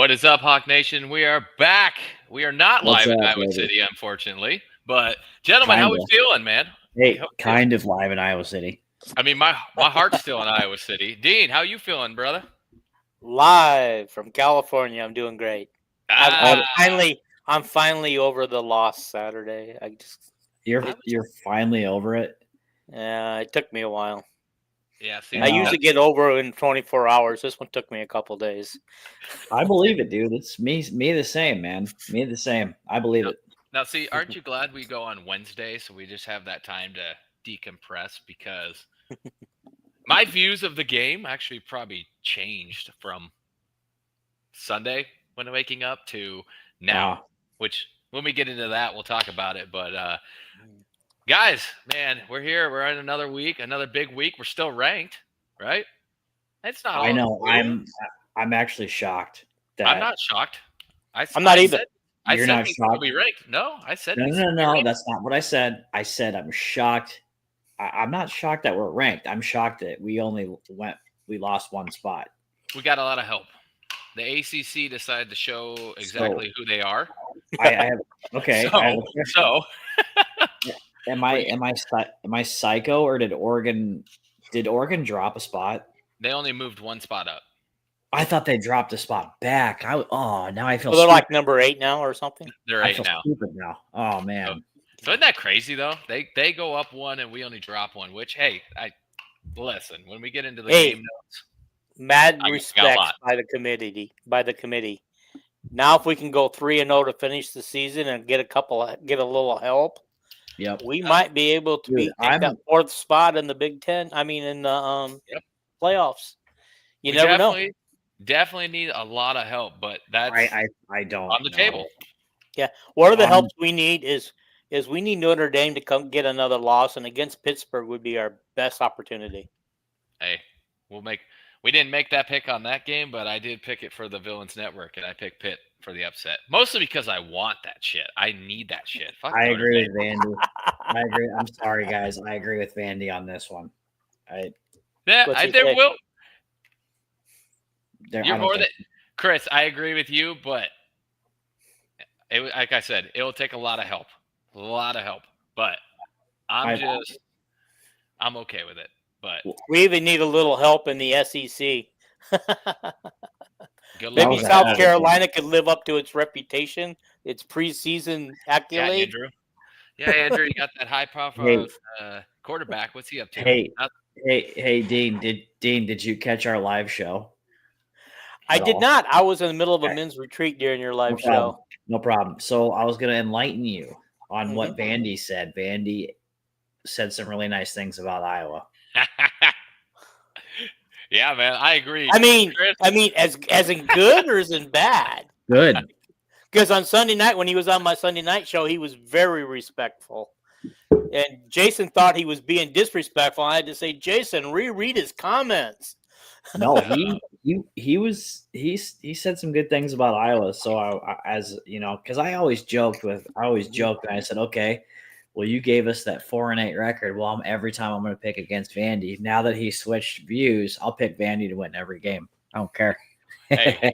What is up, Hawk Nation? We are back. We are not What's live in up, Iowa baby? City, unfortunately. But, gentlemen, how we Kinda. feeling, man? Hey, kind of live in Iowa City. I mean, my heart's still in Iowa City. Dean, how you feeling, brother? Live from California. I'm doing great. Ah, I'm finally over the loss Saturday. You're finally over it. Yeah, it took me a while. yeah. See, I usually get over it in 24 hours. This one took me a couple days. I believe it, dude. It's me the same, man. Me the same. I believe it. Now, see, aren't you glad we go on Wednesday so we just have that time to decompress? Because my views of the game actually probably changed from Sunday when waking up to now, which when we get into that, we'll talk about it. But guys, man, we're here. We're in another week, another big week. We're still ranked, right? It's not. I know. I'm actually shocked. I'm not shocked. I'm not either. You're not shocked. We ranked. No, I said no. That's not what I said. I said I'm shocked. I'm not shocked that we're ranked. I'm shocked that we lost one spot. We got a lot of help. The ACC decided to show exactly who they are. I have okay. So am I psycho, or did Oregon drop a spot? They only moved one spot up. I thought they dropped a spot back. Now I feel. So they're like number 8 now or something. They're 8 now. Stupid now. Oh man. So isn't that crazy though? They go up one and we only drop one. Which listen, when we get into the game notes, mad respect by the committee. Now, if we can go 3-0 to finish the season and get a little help, we might be able to take that 4th spot in the Big Ten. I mean, in the playoffs. You never know. Definitely need a lot of help, but that's I don't on the table. Yeah, one of the helps we need is we need Notre Dame to come get another loss, and against Pittsburgh would be our best opportunity. Hey, we didn't make that pick on that game, but I did pick it for the Villains Network, and I picked Pitt for the upset. Mostly because I want that shit. I need that shit. Fuck I agree with Vandy. I agree. I'm sorry, guys. I agree with Vandy on this one. You're more than Chris. I agree with you, but like I said, it will take a lot of help. But I'm okay with it. But we even need a little help in the SEC. Maybe South Carolina could live up to its reputation, its preseason accolade. Yeah, Andrew, you got that high-profile quarterback. What's he up to? Hey, Dean. Did you catch our live show? I did not. I was in the middle of a men's retreat during your live show. No problem. So I was going to enlighten you on what Vandy said. Vandy said some really nice things about Iowa. Yeah, man, I agree. I mean, as in good or as in bad? Good. Because on Sunday night, when he was on my Sunday night show, he was very respectful. And Jason thought he was being disrespectful. I had to say, Jason, reread his comments. No, he said some good things about Iowa. So because I always joked, and I said, okay, well, you gave us that 4-8 record. Well, every time I'm going to pick against Vandy. Now that he switched views, I'll pick Vandy to win every game. I don't care. Hey,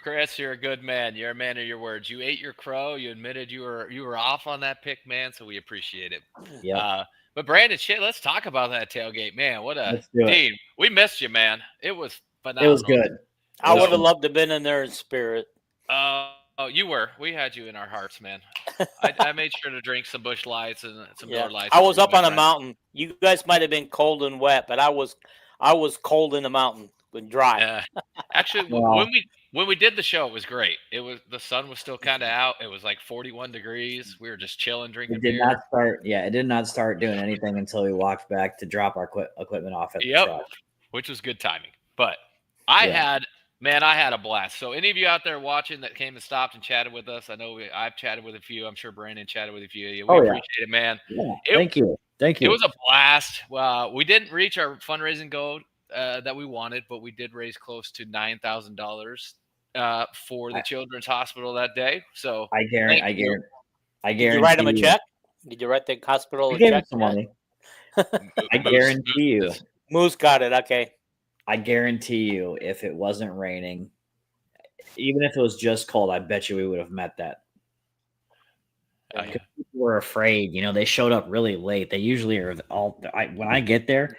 Chris, you're a good man. You're a man of your words. You ate your crow. You admitted you were off on that pick, man. So we appreciate it. Yeah. But Brandon, let's talk about that tailgate, man. Dean, we missed you, man. It was phenomenal. It was good. I would have loved to have been in there in spirit. Oh, you were. We had you in our hearts, man. I made sure to drink some Busch Lights and some Miller Lights. I was up on a mountain. You guys might have been cold and wet, but I was cold in the mountain and dry. Actually, when we did the show, it was great. The sun was still kind of out. It was like 41 degrees. We were just chilling, drinking beer. It did not start doing anything until we walked back to drop our equipment off at the truck. Which was good timing. But I had a blast. So any of you out there watching that came and stopped and chatted with us, I know I've chatted with a few. I'm sure Brandon chatted with a few. We appreciate it, man. Yeah, thank you. It was a blast. We didn't reach our fundraising goal that we wanted, but we did raise close to $9,000 for the Children's Hospital that day. So I guarantee. Did you write them a check? Did you write the hospital a check? Some money. I guarantee you. Moose got it. Okay. I guarantee you, if it wasn't raining, even if it was just cold, I bet you we would have met that. People were afraid. They showed up really late. They usually are when I get there,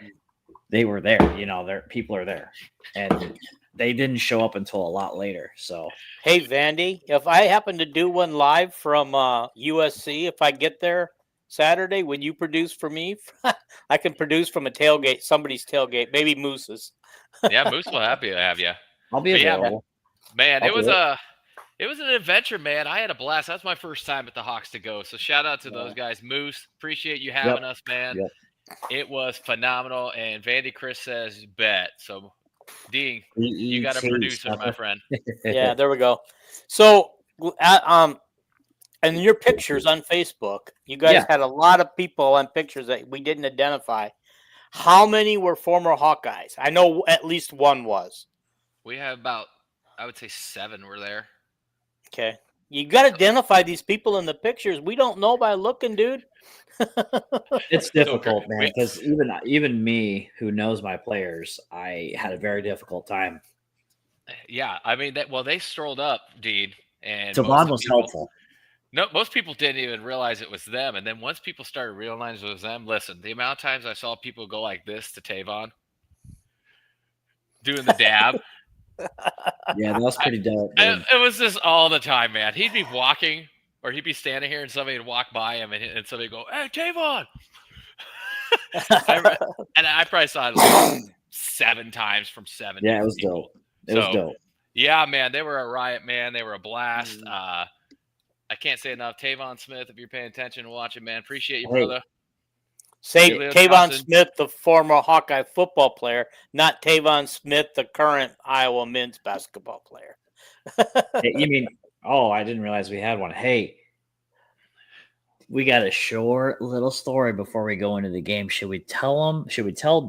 they were there. People are there, and they didn't show up until a lot later. So, hey, Vandy, if I happen to do one live from USC, if I get there Saturday, would you produce for me? I can produce from a tailgate, somebody's tailgate, maybe Moose's. Yeah, Moose will happy to have you. I'll be available. Man, it was an adventure, man. I had a blast. That's my first time at the Hawks to go. So shout out to those guys. Moose, appreciate you having us, man. Yep. It was phenomenal. And Vandy Chris says bet. So Dean, you got a producer, my friend. Yeah, there we go. So and your pictures on Facebook, you guys had a lot of people on pictures that we didn't identify. How many were former Hawkeyes? I know at least one was. We have about, I would say 7 were there. Okay. You got to identify these people in the pictures. We don't know by looking, dude. It's difficult, man, because even me, who knows my players, I had a very difficult time. Yeah, I mean, they strolled up, Dean, and Tavon was helpful. No, most people didn't even realize it was them, and then once people started realizing it was them, listen, the amount of times I saw people go like this to Tavon, doing the dab. Yeah, that was pretty dope. It was just all the time, man. He'd be walking, or he'd be standing here, and somebody would walk by him, and somebody would go, "Hey, Tavon!" And I probably saw it like 7 times from 7. Yeah, it was dope. It was dope. Yeah, man, they were a riot, man. They were a blast. I can't say enough. Tavon Smith, if you're paying attention and watching, man, appreciate you, brother. Say Tavon Smith, the former Hawkeye football player, not Tavon Smith, the current Iowa men's basketball player. Hey, you mean, I didn't realize we had one. Hey, we got a short little story before we go into the game. Should we tell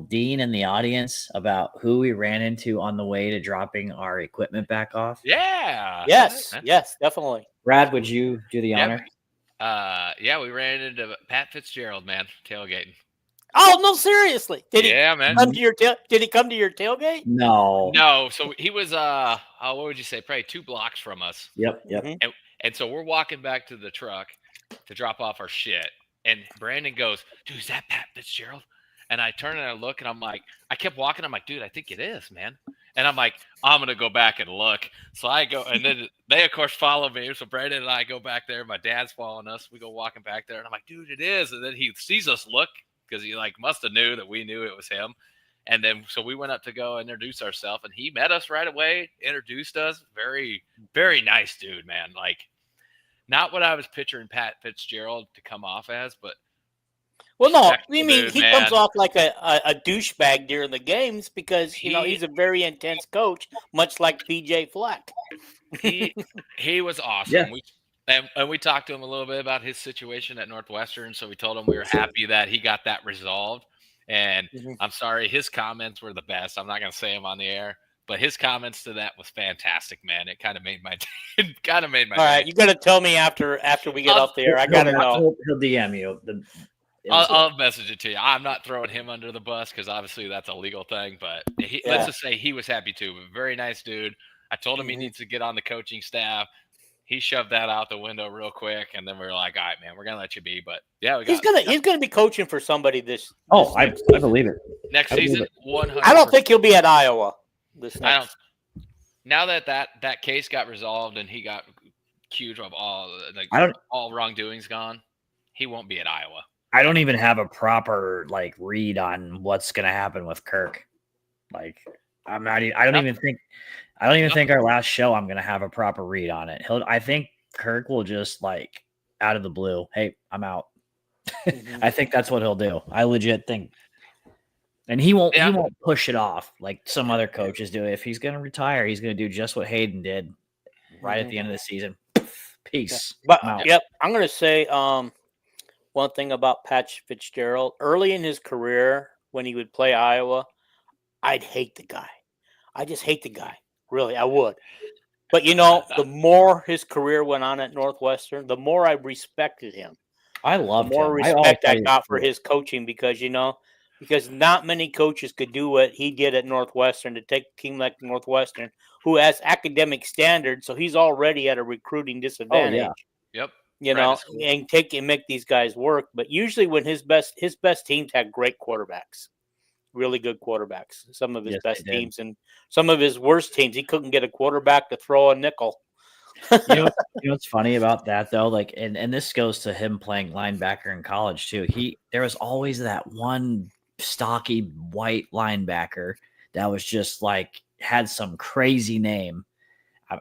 Dean and the audience about who we ran into on the way to dropping our equipment back off? Yeah. Yes, definitely. Brad, would you do the honor? We ran into Pat Fitzgerald, man, tailgating. Oh, no, seriously. Did he man. Come to did he come to your tailgate? No. So he was what would you say, probably 2 blocks from us. Yep. And so we're walking back to the truck to drop off our shit, and Brandon goes, "Dude, is that Pat Fitzgerald?" And I turn and I look, and I'm like, I kept walking. I'm like, "Dude, I think it is, man." And I'm like, I'm going to go back and look. So I go, and then they, of course, follow me. So Brandon and I go back there. My dad's following us. We go walking back there. And I'm like, "Dude, it is." And then he sees us look, because he must have knew that we knew it was him. And then so we went up to go introduce ourselves. And he met us right away, introduced us. Very, very nice dude, man. Not what I was picturing Pat Fitzgerald to come off as, but. Well, no, I mean, he comes off like a douchebag during the games because, he's a very intense coach, much like PJ Fleck. He was awesome. Yeah. And we talked to him a little bit about his situation at Northwestern. So we told him we were happy that he got that resolved. And I'm sorry, his comments were the best. I'm not going to say them on the air, but his comments to that was fantastic, man. It kind of made my day. All right, you got to tell me after we get off the air. I got to know. He'll DM you. I'll message it to you. I'm not throwing him under the bus because obviously that's a legal thing, but let's just say he was happy too. Very nice dude. I told him he needs to get on the coaching staff. He shoved that out the window real quick, and then we were like, "All right, man, we're gonna let you be." But yeah, he's gonna be coaching for somebody this. I believe it. Next season, 100%. I don't think he'll be at Iowa this next. Now that case got resolved and he got accused of all wrongdoings gone, he won't be at Iowa. I don't even have a proper read on what's going to happen with Kirk. I don't even think our last show I'm going to have a proper read on it. I think Kirk will just out of the blue, "Hey, I'm out." I think that's what he'll do. I legit think. And he won't push it off like some other coaches do. If he's going to retire, he's going to do just what Hayden did right at the end of the season. Peace. But I'm going to say one thing about Pat Fitzgerald. Early in his career, when he would play Iowa, I'd hate the guy. I just hate the guy. Really, I would. But, the more his career went on at Northwestern, the more I respected him. I loved him. The more respect I got for his coaching because not many coaches could do what he did at Northwestern to take a team like Northwestern, who has academic standards, so he's already at a recruiting disadvantage. Oh, yeah. Yep. You know, and make these guys work. But usually when his best teams had great quarterbacks, really good quarterbacks. Some of his best teams and some of his worst teams, he couldn't get a quarterback to throw a nickel. You know what's funny about that though? Like, and this goes to him playing linebacker in college too. There was always that one stocky white linebacker that was just like had some crazy name.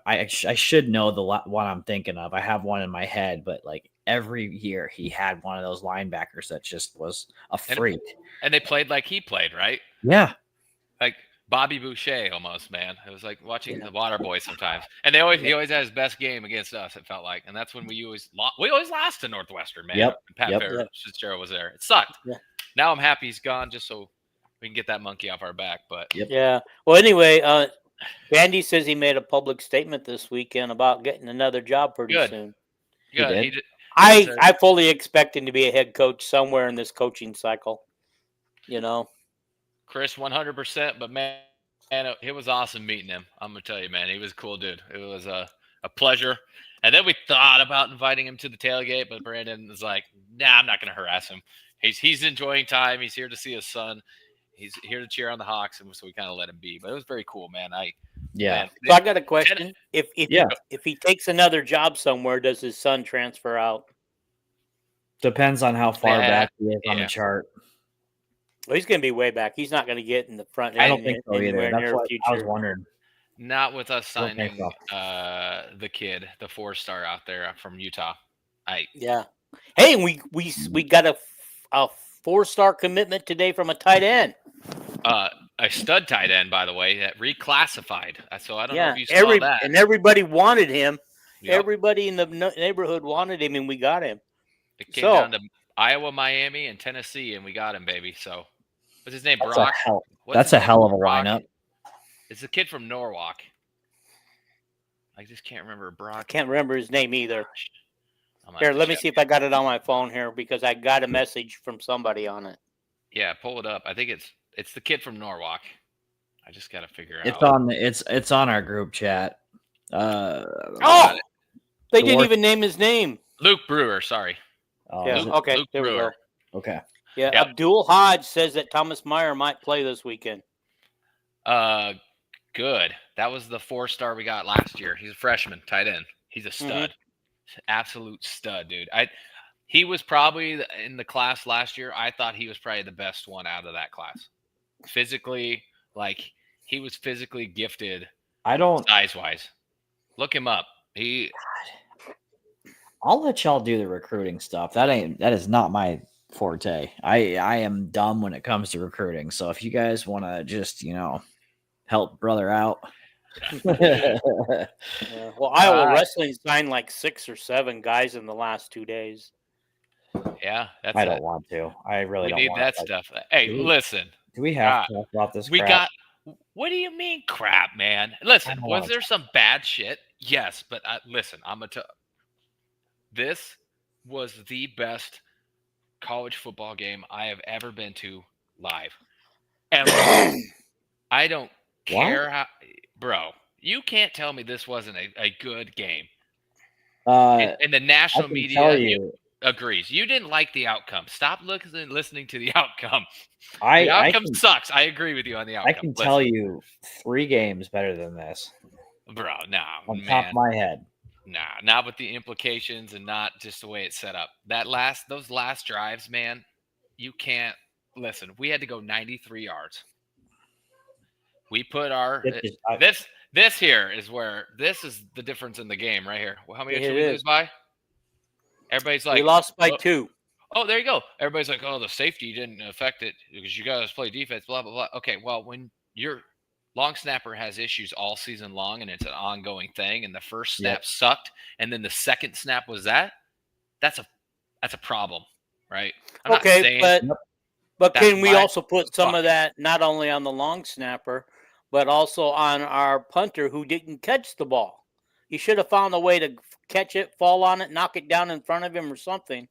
I should know the one I'm thinking of. I have one in my head, but like every year he had one of those linebackers that just was a freak. And they played like he played, right? Yeah. Like Bobby Boucher almost, man. It was like watching the Water Boys sometimes. And he always had his best game against us, it felt like. And that's when we always lost to Northwestern, man. Yep. Pat Fitzgerald was there. It sucked. Yeah. Now I'm happy he's gone just so we can get that monkey off our back. But yeah. Well, anyway, Vandy says he made a public statement this weekend about getting another job pretty soon. Good. I fully expect him to be a head coach somewhere in this coaching cycle. You know, Chris, 100%. But man, it was awesome meeting him. I'm gonna tell you, man, he was a cool dude. It was a pleasure. And then we thought about inviting him to the tailgate, but Brandon was like, "Nah, I'm not gonna harass him. He's enjoying time. He's here to see his son. He's here to cheer on the Hawks," and so we kind of let him be. But it was very cool, man. So I got a question. If he takes another job somewhere, does his son transfer out? Depends on how far back he is on the chart. Well, he's going to be way back. He's not going to get in the front. I don't think so either. That's what I was wondering. Not with us signing the kid, the 4-star out there from Utah. Hey, we got a 4-star commitment today from a tight end. A stud tight end, by the way, that reclassified. So I don't know if you saw that. And everybody wanted him. Yep. Everybody in the neighborhood wanted him, and we got him. It came down to Iowa, Miami, and Tennessee, and we got him, baby. So what's his name? Brock. That's a hell of a lineup. It's a kid from Norwalk. I just can't remember Brock. I can't remember his name either. Here, let me see if I got it on my phone here because I got a message from somebody on it. Yeah, pull it up. I think it's the kid from Norwalk. I just got to figure it out. It's on our group chat. They didn't even name his name. Luke Brewer, sorry. Okay, Luke there we Brewer. go. Okay. Yeah, yep. Abdul Hodge says that Thomas Meyer might play this weekend. Good. That was the 4-star we got last year. He's a freshman, tight end. He's a stud. Absolute stud, dude. He was probably in the class last year. I thought he was probably the best one out of that class. Physically, he was physically gifted. Size-wise. Look him up. I'll let y'all do the recruiting stuff. That is not my forte. I am dumb when it comes to recruiting. So if you guys want to just, help brother out. Well, Iowa Wrestling signed 6 or 7 guys in the last 2 days. Yeah, I don't want to. I really don't need want that stuff. Hey, listen. Do we have to talk about this? What do you mean crap, man? Listen, was there some bad shit? Yes, but listen, I'm going to this was the best college football game I have ever been to live. And I don't care how, bro, you can't tell me this wasn't a good game. And the national media agrees. You didn't like the outcome. Stop listening to the outcome. The outcome sucks. I agree with you on the outcome. I can tell you 3 games better than this. Bro, no. On top of my head. Nah, not with the implications and not just the way it's set up. Those last drives, man, you can't listen. We had to go 93 yards. We put our this here is where this is the difference in the game right here. Well, how many did we lose by? Everybody's like, we lost by 2. Oh, there you go. Everybody's like, oh, the safety didn't affect it because you guys play defense, blah, blah, blah. Okay, well, when your long snapper has issues all season long and it's an ongoing thing, and the first snap sucked, and then the second snap was that's a problem, right? But can we also put some of that not only on the long snapper, but also on our punter who didn't catch the ball? He should have found a way to catch it, fall on it, knock it down in front of him or something.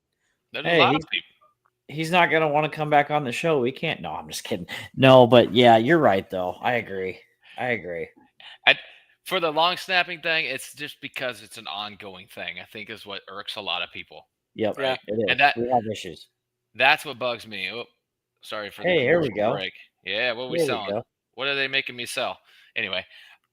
He's not going to want to come back on the show. We can't. No, I'm just kidding. No, but yeah, you're right, though. I agree. For the long snapping thing, it's just because it's an ongoing thing, I think is what irks a lot of people. Yep. Right. It is. And that we have issues. That's what bugs me. Oh, sorry for the here we go. break. Yeah, what are we Here selling? go. What are they making me sell? Anyway,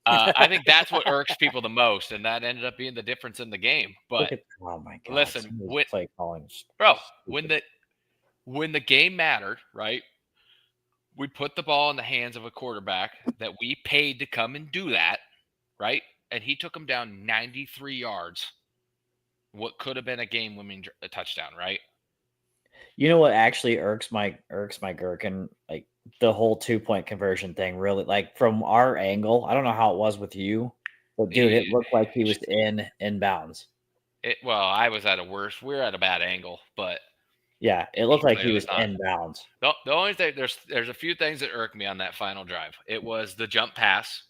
I think that's what irks people the most, and that ended up being the difference in the game. But oh my God, listen, play calling, bro, when the game mattered, right? We put the ball in the hands of a quarterback that we paid to come and do that, right? And he took him down 93 yards. What could have been a game-winning touchdown, right? You know what actually irks my gherkin? Like the whole 2-point conversion thing, really. Like from our angle, I don't know how it was with you, but dude, it looked like he was in bounds. Well, I was at a worse. We're at a bad angle, but yeah, it looked like he was in bounds. The only thing there's a few things that irked me on that final drive. It was the jump pass.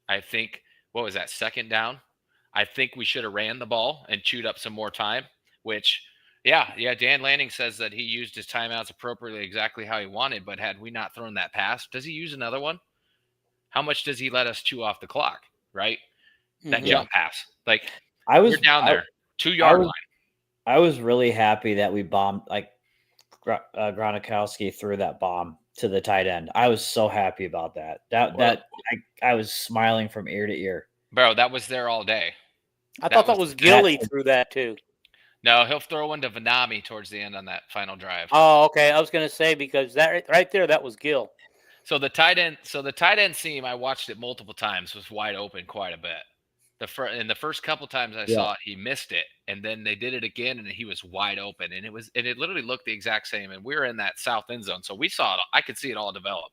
I think what was that, second down? I think we should have ran the ball and chewed up some more time. Which, yeah, Dan Lanning says that he used his timeouts appropriately, exactly how he wanted. But had we not thrown that pass, does he use another one? How much does he let us chew off the clock? Right, that jump pass. Like we're down there. 2-yard line. I was really happy that we bombed, like Gronkowski threw that bomb to the tight end. I was so happy about that. I was smiling from ear to ear. Bro, that was there all day. I thought that was Gilly threw that too. No, he'll throw one to Vanami towards the end on that final drive. Oh, okay. I was going to say, because that right there, that was Gill. So the tight end seam, I watched it multiple times, was wide open quite a bit. In the first couple times I saw it, he missed it, and then they did it again, and he was wide open, and it literally looked the exact same. And we were in that south end zone, so we saw it. I could see it all develop,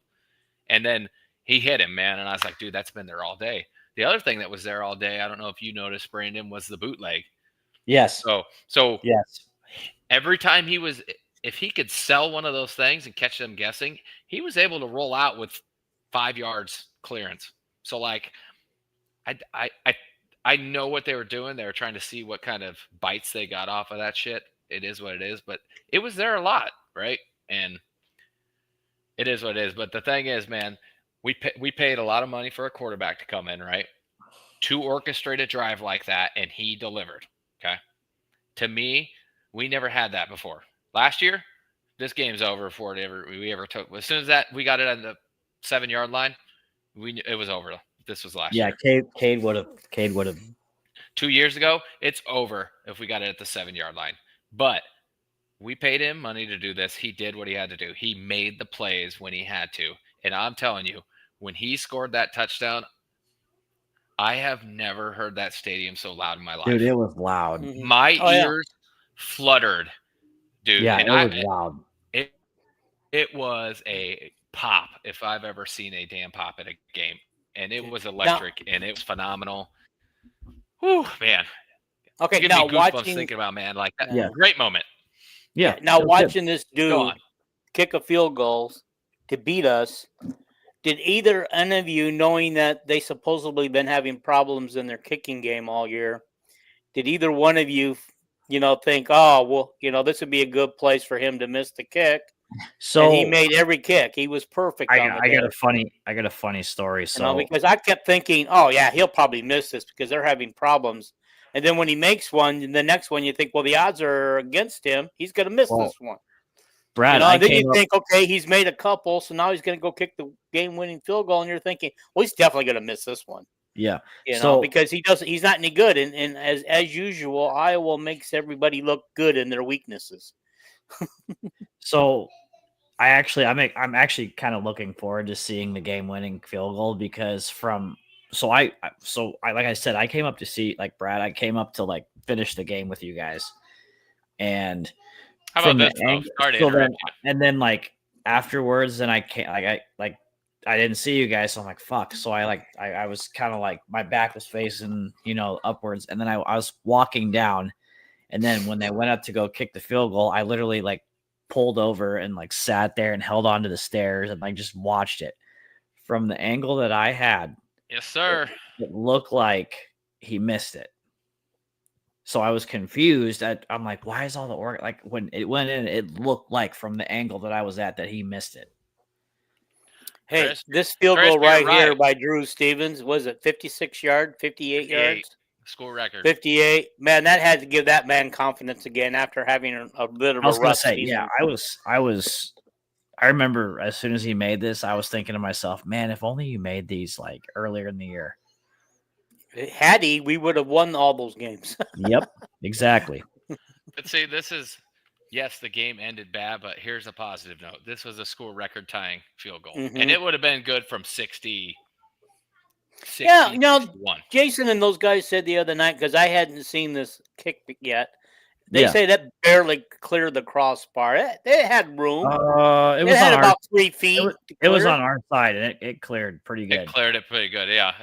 and then he hit him, man, and I was like, dude, that's been there all day. The other thing that was there all day, I don't know if you noticed, Brandon, was the bootleg. Yes. So yes. Every time if he could sell one of those things and catch them guessing, he was able to roll out with 5 yards clearance. So like, I know what they were doing. They were trying to see what kind of bites they got off of that shit. It is what it is, but it was there a lot, right? And it is what it is. But the thing is, man, we paid a lot of money for a quarterback to come in, right? To orchestrate a drive like that, and he delivered. Okay. To me, we never had that before. Last year, this game's over before we ever took. As soon as we got it on the 7-yard line, it was over. This was last year. Yeah, Cade would have. 2 years ago, it's over if we got it at the 7-yard line. But we paid him money to do this. He did what he had to do. He made the plays when he had to. And I'm telling you, when he scored that touchdown, I have never heard that stadium so loud in my life. Dude, it was loud. My ears fluttered, dude. Yeah, and it was loud. It was a pop if I've ever seen a damn pop at a game. And it was electric, and it was phenomenal. Whew, man. Okay, now watching, thinking about, man, like that. Yeah. Great moment. Yeah. Now watching this dude kick a field goal to beat us, did either any of you, knowing that they supposedly been having problems in their kicking game all year, did either one of you, think, oh, well, this would be a good place for him to miss the kick? So and he made every kick. He was perfect. I got a funny story. So because I kept thinking, oh yeah, he'll probably miss this because they're having problems. And then when he makes one, the next one you think, well, the odds are against him. He's going to miss this one. Brad, then you think, okay, he's made a couple, so now he's going to go kick the game-winning field goal, and you're thinking, well, he's definitely going to miss this one. Yeah, because he's not any good, and as usual, Iowa makes everybody look good in their weaknesses. So I'm actually kind of looking forward to seeing the game-winning field goal because like I said, I came up to see, like Brad, I came up to like finish the game with you guys, and how about this? And then like afterwards, then I can't I didn't see you guys, so I'm like fuck. So I was kind of like my back was facing upwards, and then I was walking down, and then when they went up to go kick the field goal, I literally like pulled over and like sat there and held onto the stairs and like just watched it from the angle that I had. Yes, sir. It looked like he missed it. So I was confused. I'm like, why is all the like when it went in, it looked like from the angle that I was at that he missed it. Hey, Chris, this field goal you're here by Drew Stevens, was it 56 yards, 58 yards? School record. 58. Man, that had to give that man confidence again after having a bit of a rough season. Yeah, I remember as soon as he made this, I was thinking to myself, man, if only you made these like earlier in the year. Had he, we would have won all those games. Yep, exactly. But see, this is, yes, the game ended bad, but here's a positive note. This was a school record tying field goal. And it would have been good from 60. Yeah, Jason and those guys said the other night, because I hadn't seen this kick yet, they say that barely cleared the crossbar. It had room. It had about 3 feet. It was on our side, and it cleared pretty good. It cleared it pretty good, yeah.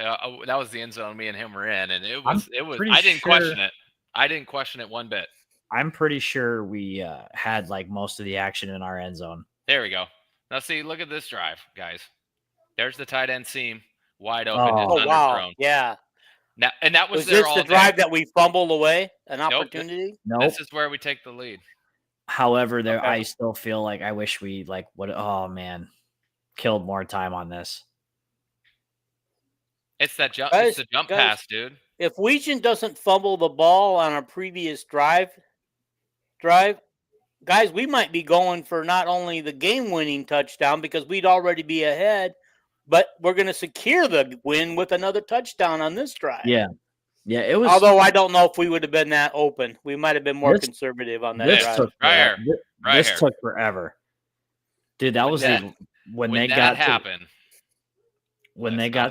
That was the end zone me and him were in, and it was. I didn't question it. I didn't question it one bit. I'm pretty sure we had like most of the action in our end zone. There we go. Now see, look at this drive, guys. There's the tight end seam wide open. Oh wow! Yeah. Now, and that was this the drive that we fumbled away an opportunity? No, this is where we take the lead. However, I still feel like I wish we killed more time on this. It's that jump. It's the jump pass, dude. If Weegan doesn't fumble the ball on a previous drive, guys, we might be going for not only the game-winning touchdown because we'd already be ahead, but we're going to secure the win with another touchdown on this drive. Yeah. Yeah, it was. Although I don't know if we would have been that open. We might have been more conservative on that drive. This took forever. Dude, that was when they got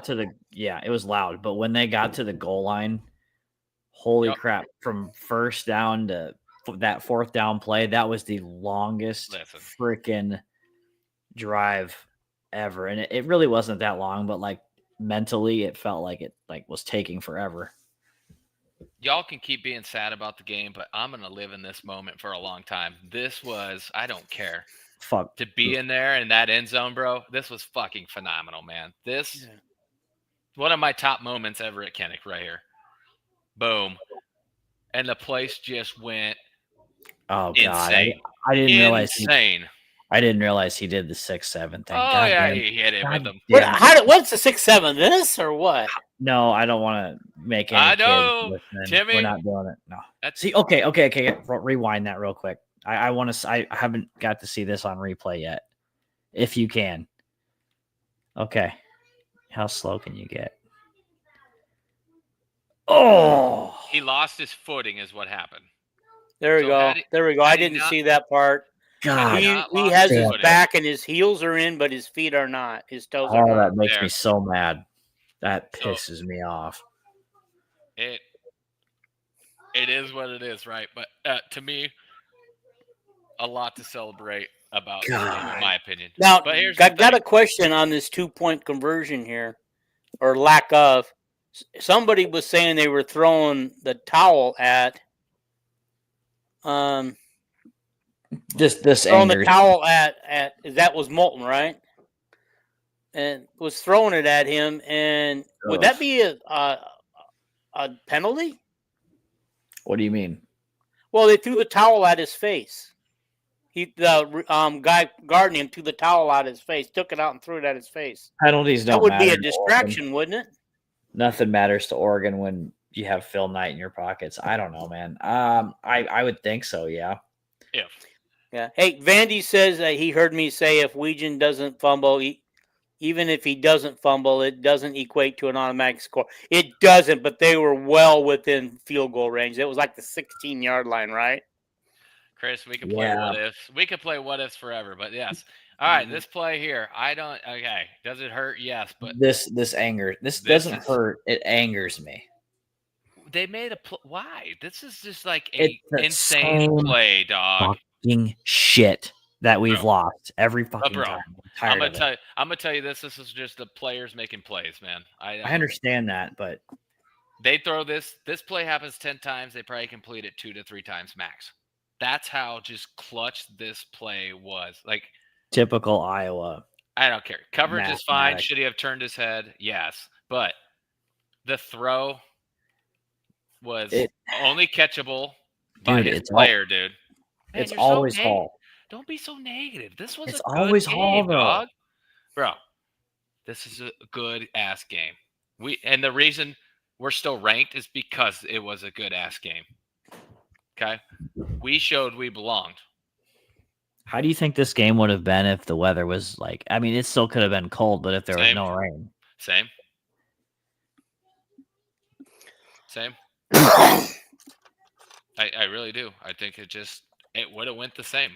to the it was loud, but when they got to the goal line, holy crap, from first down to that fourth down play, that was the longest freaking drive ever. And it really wasn't that long, but like mentally it felt like it was taking forever. Y'all can keep being sad about the game, but I'm going to live in this moment for a long time. This was, I don't care. Fuck. To be in there in that end zone, bro, this was fucking phenomenal, man. This, one of my top moments ever at Kinnick right here. Boom. And the place just went insane. I didn't realize I didn't realize he did the 6-7 thing. Oh, yeah, he hit it with him. What's the 6-7? This or what? No, I don't want to make any. I know, Timmy. We're not doing it. No. See, okay. Rewind that real quick. I want to. I haven't got to see this on replay yet. If you can. Okay. How slow can you get? Oh, he lost his footing, is what happened. There we go. I didn't see that part. God, he has his back and his heels are in, but his feet are not. His toes are not. Oh, that makes me so mad. That pisses me off. It is what it is, right? But to me, a lot to celebrate about, in my opinion. Now, but I got a question on this 2-point conversion here, or lack of. Somebody was saying they were throwing the towel at. This throwing the towel at that was Moulton, right? And was throwing it at him, and would that be a penalty? What do you mean? Well, they threw the towel at his face. The guy guarding him threw the towel at his face, took it out and threw it at his face. Penalties don't matter. That would be a distraction, wouldn't it? Nothing matters to Oregon when you have Phil Knight in your pockets. I don't know, man. I would think so, yeah. Yeah. Hey, Vandy says he heard me say if Weegan doesn't fumble, even if he doesn't fumble, it doesn't equate to an automatic score. It doesn't, but they were well within field goal range. It was like the 16-yard line, right? Chris, we can play what ifs. We could play what ifs forever, but yes. All right, this play here. Does it hurt? Yes, but this doesn't hurt. It angers me. They made a why? This is just like an insane play, dog. Fucking shit that we've lost every fucking time. I'm gonna tell you this. This is just the players making plays, man. I understand that, but they throw this. This play happens 10 times. They probably complete it 2 to 3 times max. That's how just clutch this play was. Like typical Iowa. I don't care. Coverage is fine. Should he have turned his head? Yes, but the throw was only catchable by his player, dude. Man, it's always Hall. Don't be so negative. This was always Hall, dog. Bro. this is a good ass game. And the reason we're still ranked is because it was a good ass game. Okay, we showed we belonged. How do you think this game would have been if the weather was like? I mean, it still could have been cold, but if there was no rain. Same. I really do. I think it would have went the same.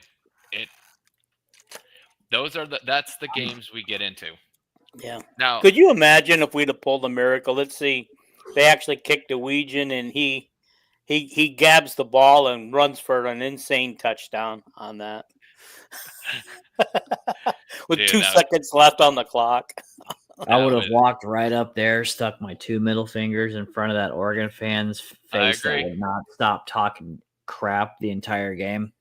That's the games we get into. Yeah. Now, could you imagine if we'd have pulled a miracle? Let's see, they actually kicked a Weegan and he gabs the ball and runs for an insane touchdown on that. With 2 seconds left on the clock. I would have walked right up there, stuck my 2 middle fingers in front of that Oregon fan's face that would not stop talking crap the entire game.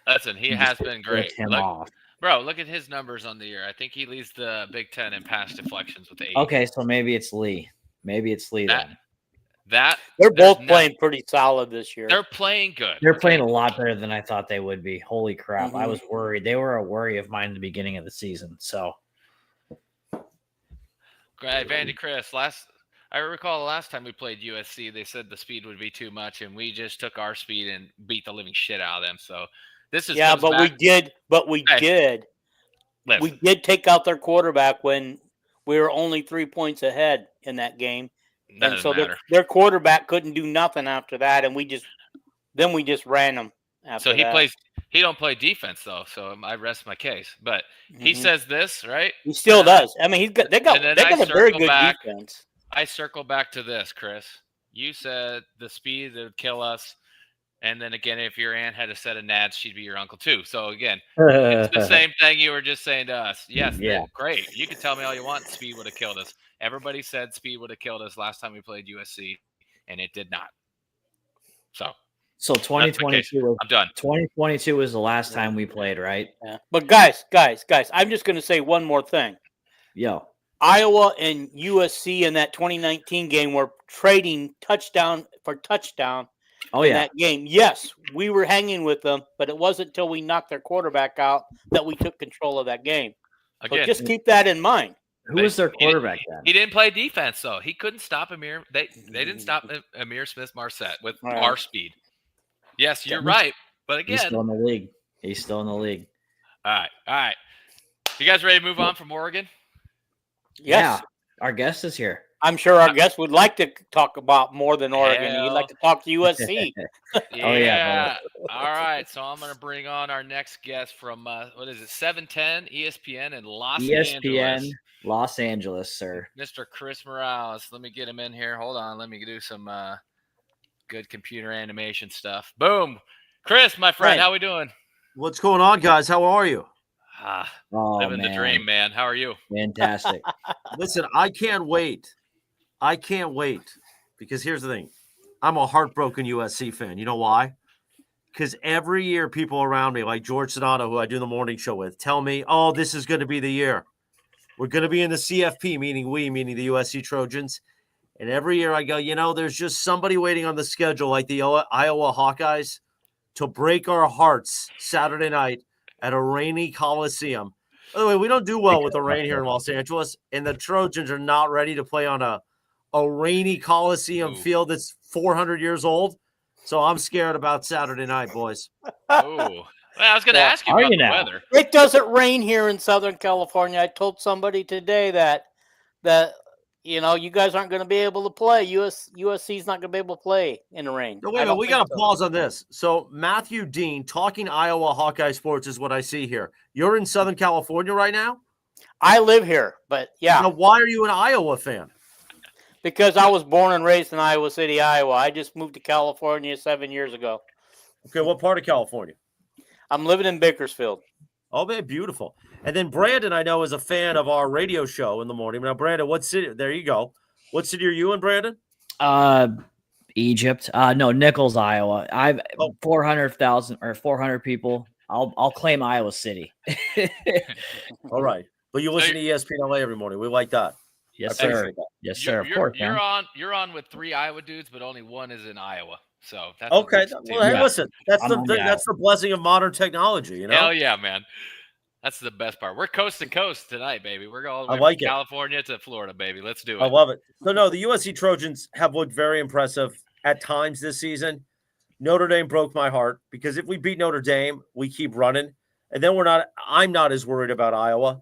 Listen, he has been great. Look at his numbers on the year. I think he leads the Big Ten in pass deflections with 8. Okay, so maybe it's Lee. Then. They're both playing pretty solid this year. They're playing good. They're playing a lot better than I thought they would be. Holy crap. Mm-hmm. I was worried. They were a worry of mine at the beginning of the season. So Vandy Chris, I recall the last time we played USC, they said the speed would be too much, and we just took our speed and beat the living shit out of them. So this is we did. We did take out their quarterback when we were only 3 points ahead in that game. And so their quarterback couldn't do nothing after that, and we just ran them. So he don't play defense though, so I rest my case. But he says this, right? He still does. I mean, they got a very good defense. I circle back to this, Chris. You said the speed that would kill us, and then again, if your aunt had a set of nads, she'd be your uncle too. So again, it's the same thing you were just saying to us. Yes, great. You can tell me all you want. Speed would have killed us. Everybody said speed would have killed us last time we played USC, and it did not. So 2022. I'm done. 2022 was the last time we played, right? Yeah. But guys, I'm just going to say one more thing. Yo, Iowa and USC in that 2019 game were trading touchdown for touchdown. Oh yeah, that game. Yes, we were hanging with them, but it wasn't until we knocked their quarterback out that we took control of that game. Again, so just keep that in mind. Who was their quarterback then? He didn't play defense, though. He couldn't stop Amir. They didn't stop Amir Smith-Marset with our speed. Yes, you're right. But again, he's still in the league. All right. You guys ready to move on from Oregon? Yes. Yeah, our guest is here. I'm sure our guest would like to talk about more than Oregon. He'd like to talk to USC. Yeah. All right. So I'm going to bring on our next guest from, 710 ESPN in Los Angeles, sir. Mr. Chris Morales. Let me get him in here. Hold on. Let me do some good computer animation stuff. Boom. Chris, my friend, how we doing? What's going on, guys? How are you? Living the dream, man. How are you? Fantastic. Listen, I can't wait because here's the thing. I'm a heartbroken USC fan. You know why? Because every year people around me, like George Sonato, who I do the morning show with, tell me, oh, this is going to be the year. We're going to be in the CFP, meaning the USC Trojans. And every year I go, there's just somebody waiting on the schedule like the Iowa Hawkeyes to break our hearts Saturday night at a rainy Coliseum. By the way, we don't do well with the rain here in Los Angeles, and the Trojans are not ready to play on a rainy Coliseum field that's 400 years old. So I'm scared about Saturday night, boys. Well, I was going to ask you about the weather. It doesn't rain here in Southern California. I told somebody today that you guys aren't going to be able to play. USC's not going to be able to play in the rain. No, wait a minute. We got to pause on this. So Matthew Dean, talking Iowa Hawkeye sports is what I see here. You're in Southern California right now? I live here, but yeah. Now, why are you an Iowa fan? Because I was born and raised in Iowa City, Iowa. I just moved to California 7 years ago. Okay, what part of California? I'm living in Bakersfield. Oh, man, beautiful. And then Brandon, I know, is a fan of our radio show in the morning. Now, Brandon, what city? There you go. What city are you in, Brandon? Egypt. No, Nichols, Iowa. I've 400,000 or 400 people. I'll claim Iowa City. All right, but you listen to ESPN LA every morning. We like that. Yes, sir. Yes, sir. Of course. You're on with 3 Iowa dudes, but only one is in Iowa. So that's okay. Well, hey, listen, that's the blessing of modern technology. Hell yeah, man. That's the best part. We're coast to coast tonight, baby. We're all the way from California to Florida, baby. Let's do it. I love it. So, no, the USC Trojans have looked very impressive at times this season. Notre Dame broke my heart because if we beat Notre Dame, we keep running. And then I'm not as worried about Iowa.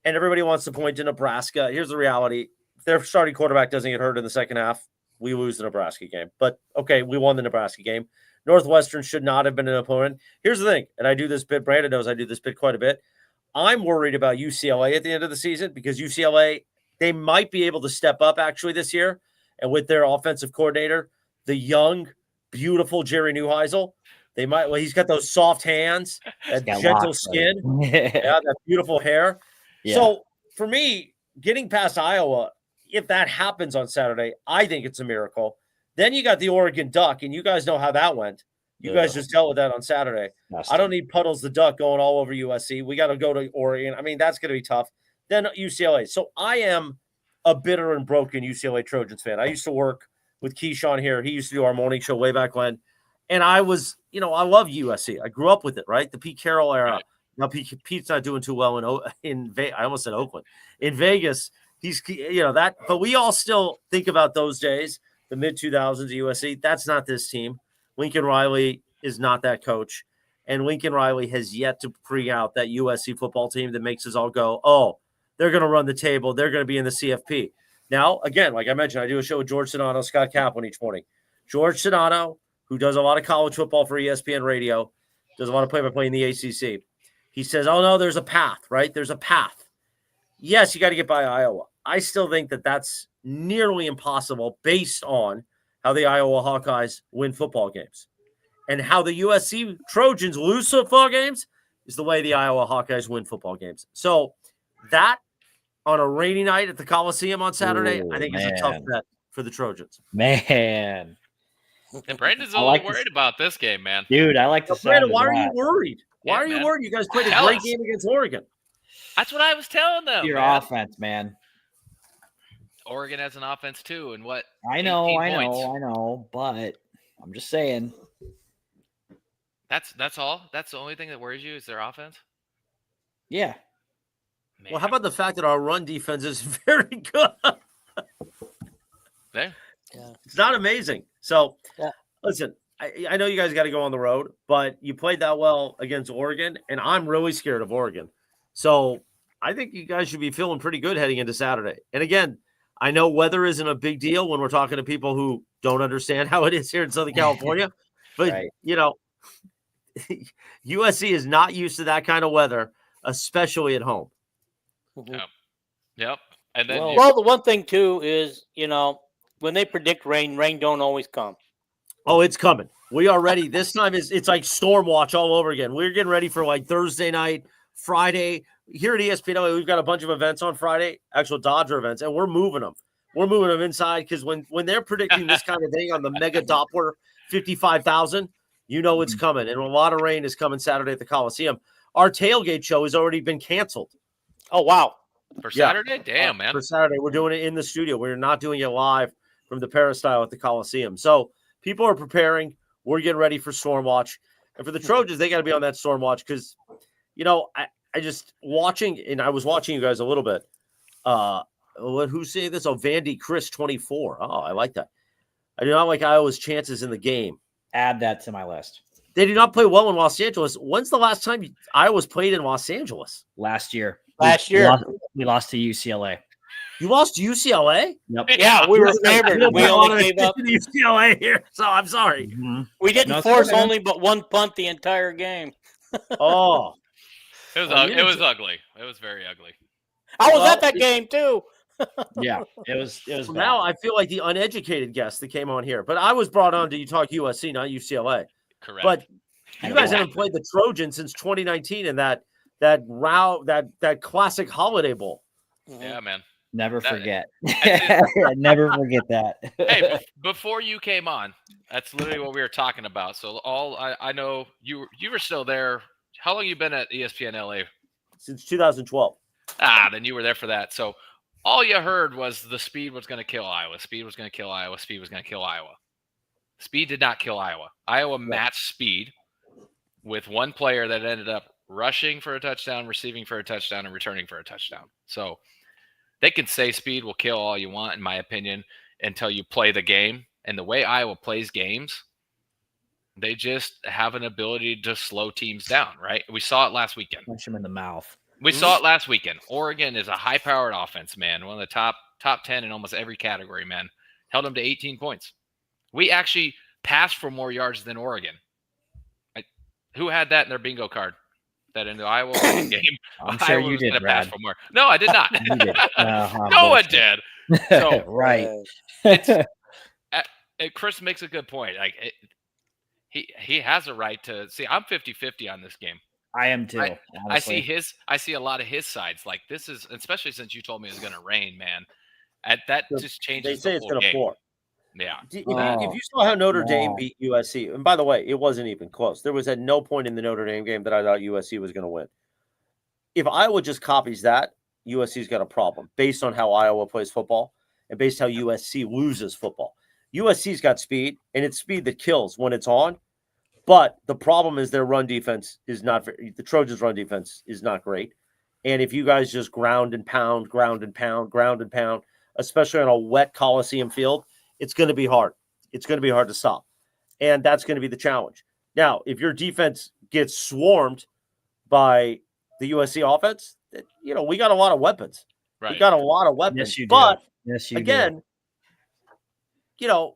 And everybody wants to point to Nebraska. Here's the reality. If their starting quarterback doesn't get hurt in the second half, we lose the Nebraska game. But, okay, we won the Nebraska game. Northwestern should not have been an opponent. Here's the thing, and I do this bit. Brandon knows I do this bit quite a bit. I'm worried about UCLA at the end of the season because UCLA, they might be able to step up actually this year. And with their offensive coordinator, the young, beautiful Jerry Neuheisel, he's got those soft hands, that gentle skin, that beautiful hair. Yeah. So for me, getting past Iowa, if that happens on Saturday, I think it's a miracle. Then you got the Oregon Duck, and you guys know how that went. You guys just dealt with that on Saturday. I don't need Puddles the Duck going all over USC. We got to go to Oregon. I mean, that's going to be tough. Then UCLA. So I am a bitter and broken UCLA Trojans fan. I used to work with Keyshawn here. He used to do our morning show way back when. And I was, I love USC. I grew up with it, right? The Pete Carroll era. Right. Now Pete's not doing too well in I almost said Oakland. In Vegas, he's, that. But we all still think about those days, the mid-2000s at USC. That's not this team. Lincoln Riley is not that coach, and Lincoln Riley has yet to bring out that USC football team that makes us all go, oh, they're going to run the table. They're going to be in the CFP. Now, again, like I mentioned, I do a show with George Sedano, Scott Kaplan each morning. George Sedano, who does a lot of college football for ESPN radio, does a lot of play-by-play in the ACC. He says, oh, no, there's a path, right? There's a path. Yes, you got to get by Iowa. I still think that that's nearly impossible based on how the Iowa Hawkeyes win football games. And how the USC Trojans lose football games is the way the Iowa Hawkeyes win football games. So that on a rainy night at the Coliseum on Saturday, I think is a tough bet for the Trojans. Man. And Brandon's a little worried about this game, man. Dude, I like to say Brandon, why are you worried? Why are you worried? You guys played a great game against Oregon. That's what I was telling them. Your offense, man. Oregon has an offense too, and what? I know, but I'm just saying. That's all. That's the only thing that worries you is their offense. Yeah. Man. Well, how about the fact that our run defense is very good? Yeah. It's not amazing. So, listen, I know you guys got to go on the road, but you played that well against Oregon, and I'm really scared of Oregon. So, I think you guys should be feeling pretty good heading into Saturday. And again, I know weather isn't a big deal when we're talking to people who don't understand how it is here in Southern California, but USC is not used to that kind of weather, especially at home. Yep. And then the one thing too is, when they predict rain don't always come. Oh, it's coming. We are ready. This time it's like storm watch all over again. We're getting ready for like Thursday night, Friday. Here at ESPN, we've got a bunch of events on Friday, actual Dodger events, and we're moving them. We're moving them inside because when they're predicting this kind of thing on the Mega Doppler 55,000, it's coming. And a lot of rain is coming Saturday at the Coliseum. Our tailgate show has already been canceled. Oh, wow. For Saturday? Damn, man. For Saturday. We're doing it in the studio. We're not doing it live from the Peristyle at the Coliseum. So people are preparing. We're getting ready for Storm Watch. And for the Trojans, they got to be on that Storm Watch because, I just watching, and I was watching you guys a little bit. Who's saying this? Oh, Vandy Chris 24. Oh, I like that. I do not like Iowa's chances in the game. Add that to my list. They did not play well in Los Angeles. When's the last time Iowa's played in Los Angeles? Last year. We lost to UCLA. You lost to UCLA? Yep. Yeah, we were favored. We only gave up UCLA here, so I'm sorry. Mm-hmm. We didn't force only but one punt the entire game. Oh. It was ugly. It was very ugly. I was at that game too. Yeah, it was. So now I feel like the uneducated guest that came on here, but I was brought on to talk USC, not UCLA. Correct. But you guys haven't played the Trojans since 2019 in that classic Holiday Bowl. Yeah, man. Never forget. Never forget that. Hey, before you came on, that's literally what we were talking about. So I know you were still there. How long you been at ESPN LA? Since 2012. Then you were there for that. So all you heard was the speed was going to kill Iowa. Speed was going to kill Iowa. Speed was going to kill Iowa. Speed did not kill Iowa. Iowa matched speed with one player that ended up rushing for a touchdown, receiving for a touchdown, and returning for a touchdown. So they can say speed will kill all you want, in my opinion, until you play the game. And the way Iowa plays games, they just have an ability to slow teams down, right? We saw it last weekend. Punch him in the mouth. We saw it last weekend. Oregon is a high-powered offense, man. One of the top 10 in almost every category, man. Held them to 18 points. We actually passed for more yards than Oregon. Who had that in their bingo card? That in the Iowa game, I'm sure you did, Brad. Pass for more. No, I did not. You did. No one did. So right. Chris makes a good point. Like he has a right to see. I'm 50-50 on this game. I am too. I see a lot of his sides. Like this is, especially since you told me it was going to rain, man. That just changes. They say it's going to pour. Yeah. If you saw how Notre Dame beat USC, and by the way, it wasn't even close. There was at no point in the Notre Dame game that I thought USC was going to win. If Iowa just copies that, USC's got a problem based on how Iowa plays football and based on how USC loses football. USC's got speed, and it's speed that kills when it's on. But the problem is their run defense is not – the Trojans' run defense is not great. And if you guys just ground and pound, especially on a wet Coliseum field, it's going to be hard. It's going to be hard to stop. And that's going to be the challenge. Now, if your defense gets swarmed by the USC offense, we got a lot of weapons. Right. We got a lot of weapons. Yes, you do. But, yes, you again, do.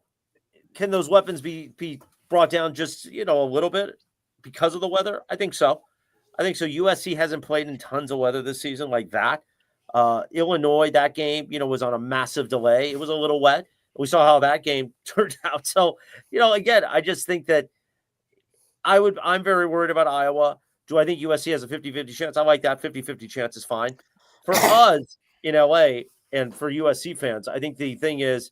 Can those weapons be brought down just, a little bit because of the weather? I think so. USC hasn't played in tons of weather this season like that. Illinois, that game, was on a massive delay. It was a little wet. We saw how that game turned out. So, again, I just think that I'm very worried about Iowa. Do I think USC has a 50-50 chance? I like that. 50-50 chance is fine. For us in LA and for USC fans, I think the thing is,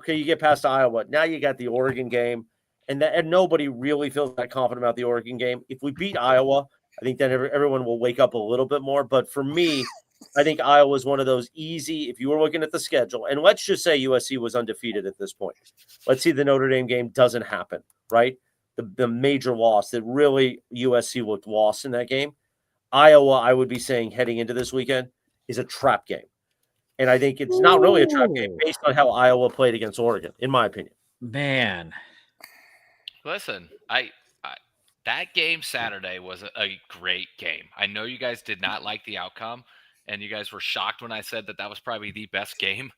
okay, you get past Iowa. Now you got the Oregon game, and nobody really feels that confident about the Oregon game. If we beat Iowa, I think then everyone will wake up a little bit more. But for me, I think Iowa is one of those easy, if you were looking at the schedule, and let's just say USC was undefeated at this point. Let's see the Notre Dame game doesn't happen, right? The major loss that really USC looked lost in that game. Iowa, I would be saying heading into this weekend, is a trap game. And I think it's not really a trap game based on how Iowa played against Oregon, in my opinion. Man. Listen, that game Saturday was a great game. I know you guys did not like the outcome, and you guys were shocked when I said that was probably the best game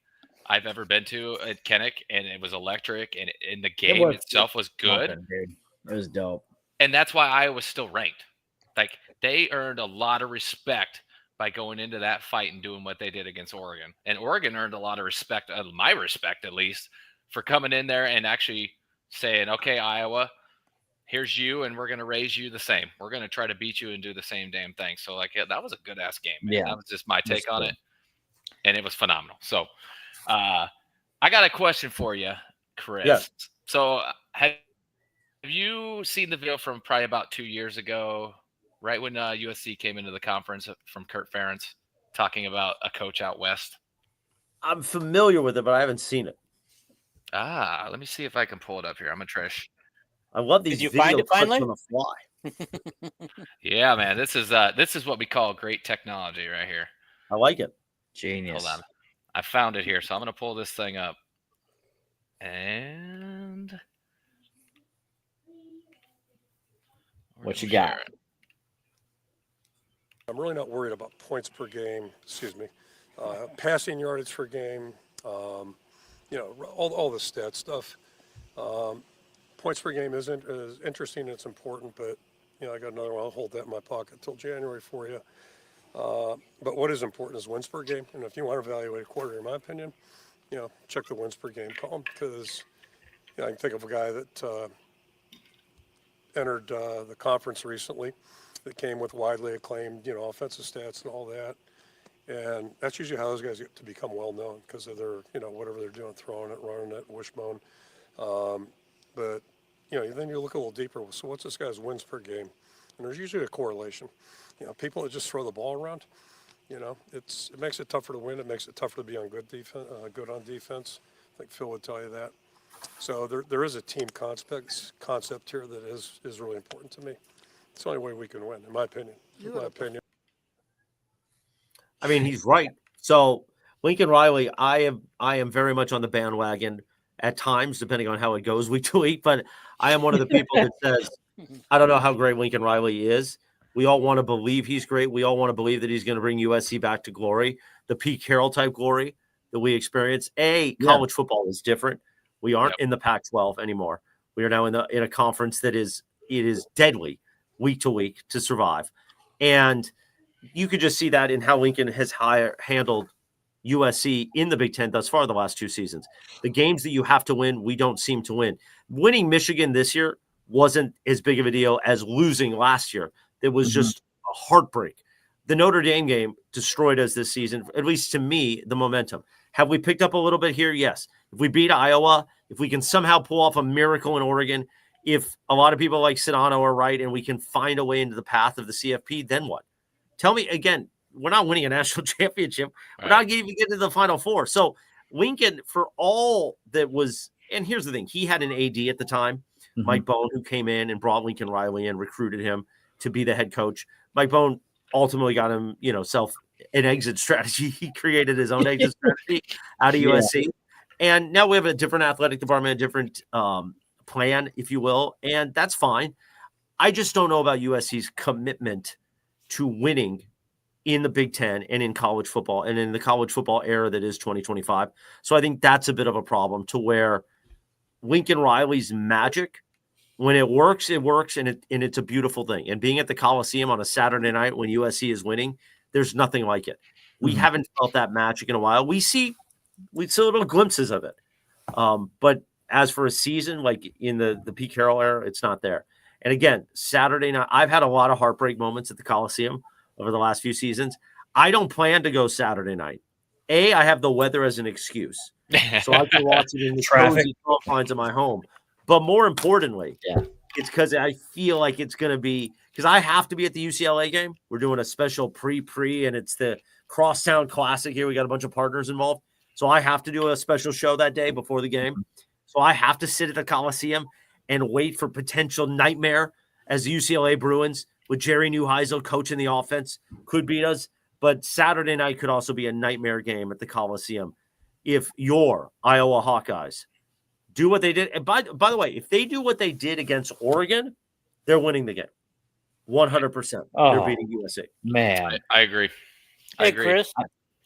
I've ever been to at Kinnick, and it was electric, and the game itself was good. It was dope. And that's why Iowa's still ranked. Like, they earned a lot of respect by going into that fight and doing what they did against Oregon. And Oregon earned a lot of respect, my respect at least, for coming in there and actually saying, okay, Iowa, here's you, and we're going to raise you the same. We're going to try to beat you and do the same damn thing. So, that was a good-ass game, man. Yeah. That was just my take on it, and it was phenomenal. So, I got a question for you, Chris. Yeah. So, have you seen the video from probably about 2 years ago, right when USC came into the conference from Kurt Ferentz talking about a coach out west? I'm familiar with it, but I haven't seen it. Let me see if I can pull it up here. I'm going to try. I love these. Did you find it finally? On the fly. Yeah, man. This is what we call great technology right here. I like it. Genius. Hold on. I found it here, so I'm going to pull this thing up. And what you got? I'm really not worried about points per game. Passing yardage per game. All the stat stuff. Points per game is interesting. It's important, but I got another one. I'll hold that in my pocket till January for you. But what is important is wins per game. And if you want to evaluate a quarter, in my opinion, check the wins per game column, because I can think of a guy that entered the conference recently that came with widely acclaimed, offensive stats and all that. And that's usually how those guys get to become well known, because of their, whatever they're doing, throwing it, running it, wishbone. But then you look a little deeper. So what's this guy's wins per game? And there's usually a correlation. People that just throw the ball around, it makes it tougher to win. It makes it tougher to be on good on defense. I think Phil would tell you that. So there is a team concept here that is really important to me. It's the only way we can win, in my opinion. I mean, he's right. So Lincoln Riley, I am very much on the bandwagon at times, depending on how it goes week to week. But I am one of the people that says, I don't know how great Lincoln Riley is. We all want to believe he's great. We all want to believe that he's going to bring USC back to glory, the Pete Carroll type glory that we experience. College football is different. We aren't in the Pac-12 anymore. We are now in a conference that is deadly week to week to survive. And you could just see that in how Lincoln has handled USC in the Big Ten thus far the last 2 seasons. The games that you have to win, we don't seem to win. Winning Michigan this year wasn't as big of a deal as losing last year. It was just a heartbreak. The Notre Dame game destroyed us this season, at least to me, the momentum. Have we picked up a little bit here? Yes. If we beat Iowa, if we can somehow pull off a miracle in Oregon, if a lot of people like Sedano are right and we can find a way into the path of the CFP, then what? Tell me again, we're not winning a national championship. We're not even getting to the Final Four. So Lincoln, for all that was, and here's the thing, he had an AD at the time, Mike Bone, who came in and brought Lincoln Riley and recruited him to be the head coach. Mike Bone ultimately got him, an exit strategy. He created his own exit strategy out of USC. And now we have a different athletic department, a different plan, if you will, and that's fine. I just don't know about USC's commitment to winning in the Big Ten and in college football and in the college football era that is 2025. So I think that's a bit of a problem to where Lincoln Riley's magic, when it works, and it's a beautiful thing. And being at the Coliseum on a Saturday night when USC is winning, there's nothing like it. We haven't felt that magic in a while. We see little glimpses of it. But as for a season, like in the Pete Carroll era, it's not there. And again, Saturday night, I've had a lot of heartbreak moments at the Coliseum over the last few seasons. I don't plan to go Saturday night. I have the weather as an excuse. So I can watch it in the cozy confines of my home. But more importantly, it's because I feel like it's going to be – because I have to be at the UCLA game. We're doing a special pre, and it's the Crosstown Classic here. We got a bunch of partners involved. So I have to do a special show that day before the game. So I have to sit at the Coliseum and wait for potential nightmare as the UCLA Bruins with Jerry Neuheisel coaching the offense could beat us. But Saturday night could also be a nightmare game at the Coliseum if your Iowa Hawkeyes do what they did. And by the way, if they do what they did against Oregon, they're winning the game. 100%. They're beating USC. Man. I agree. Hey, Chris,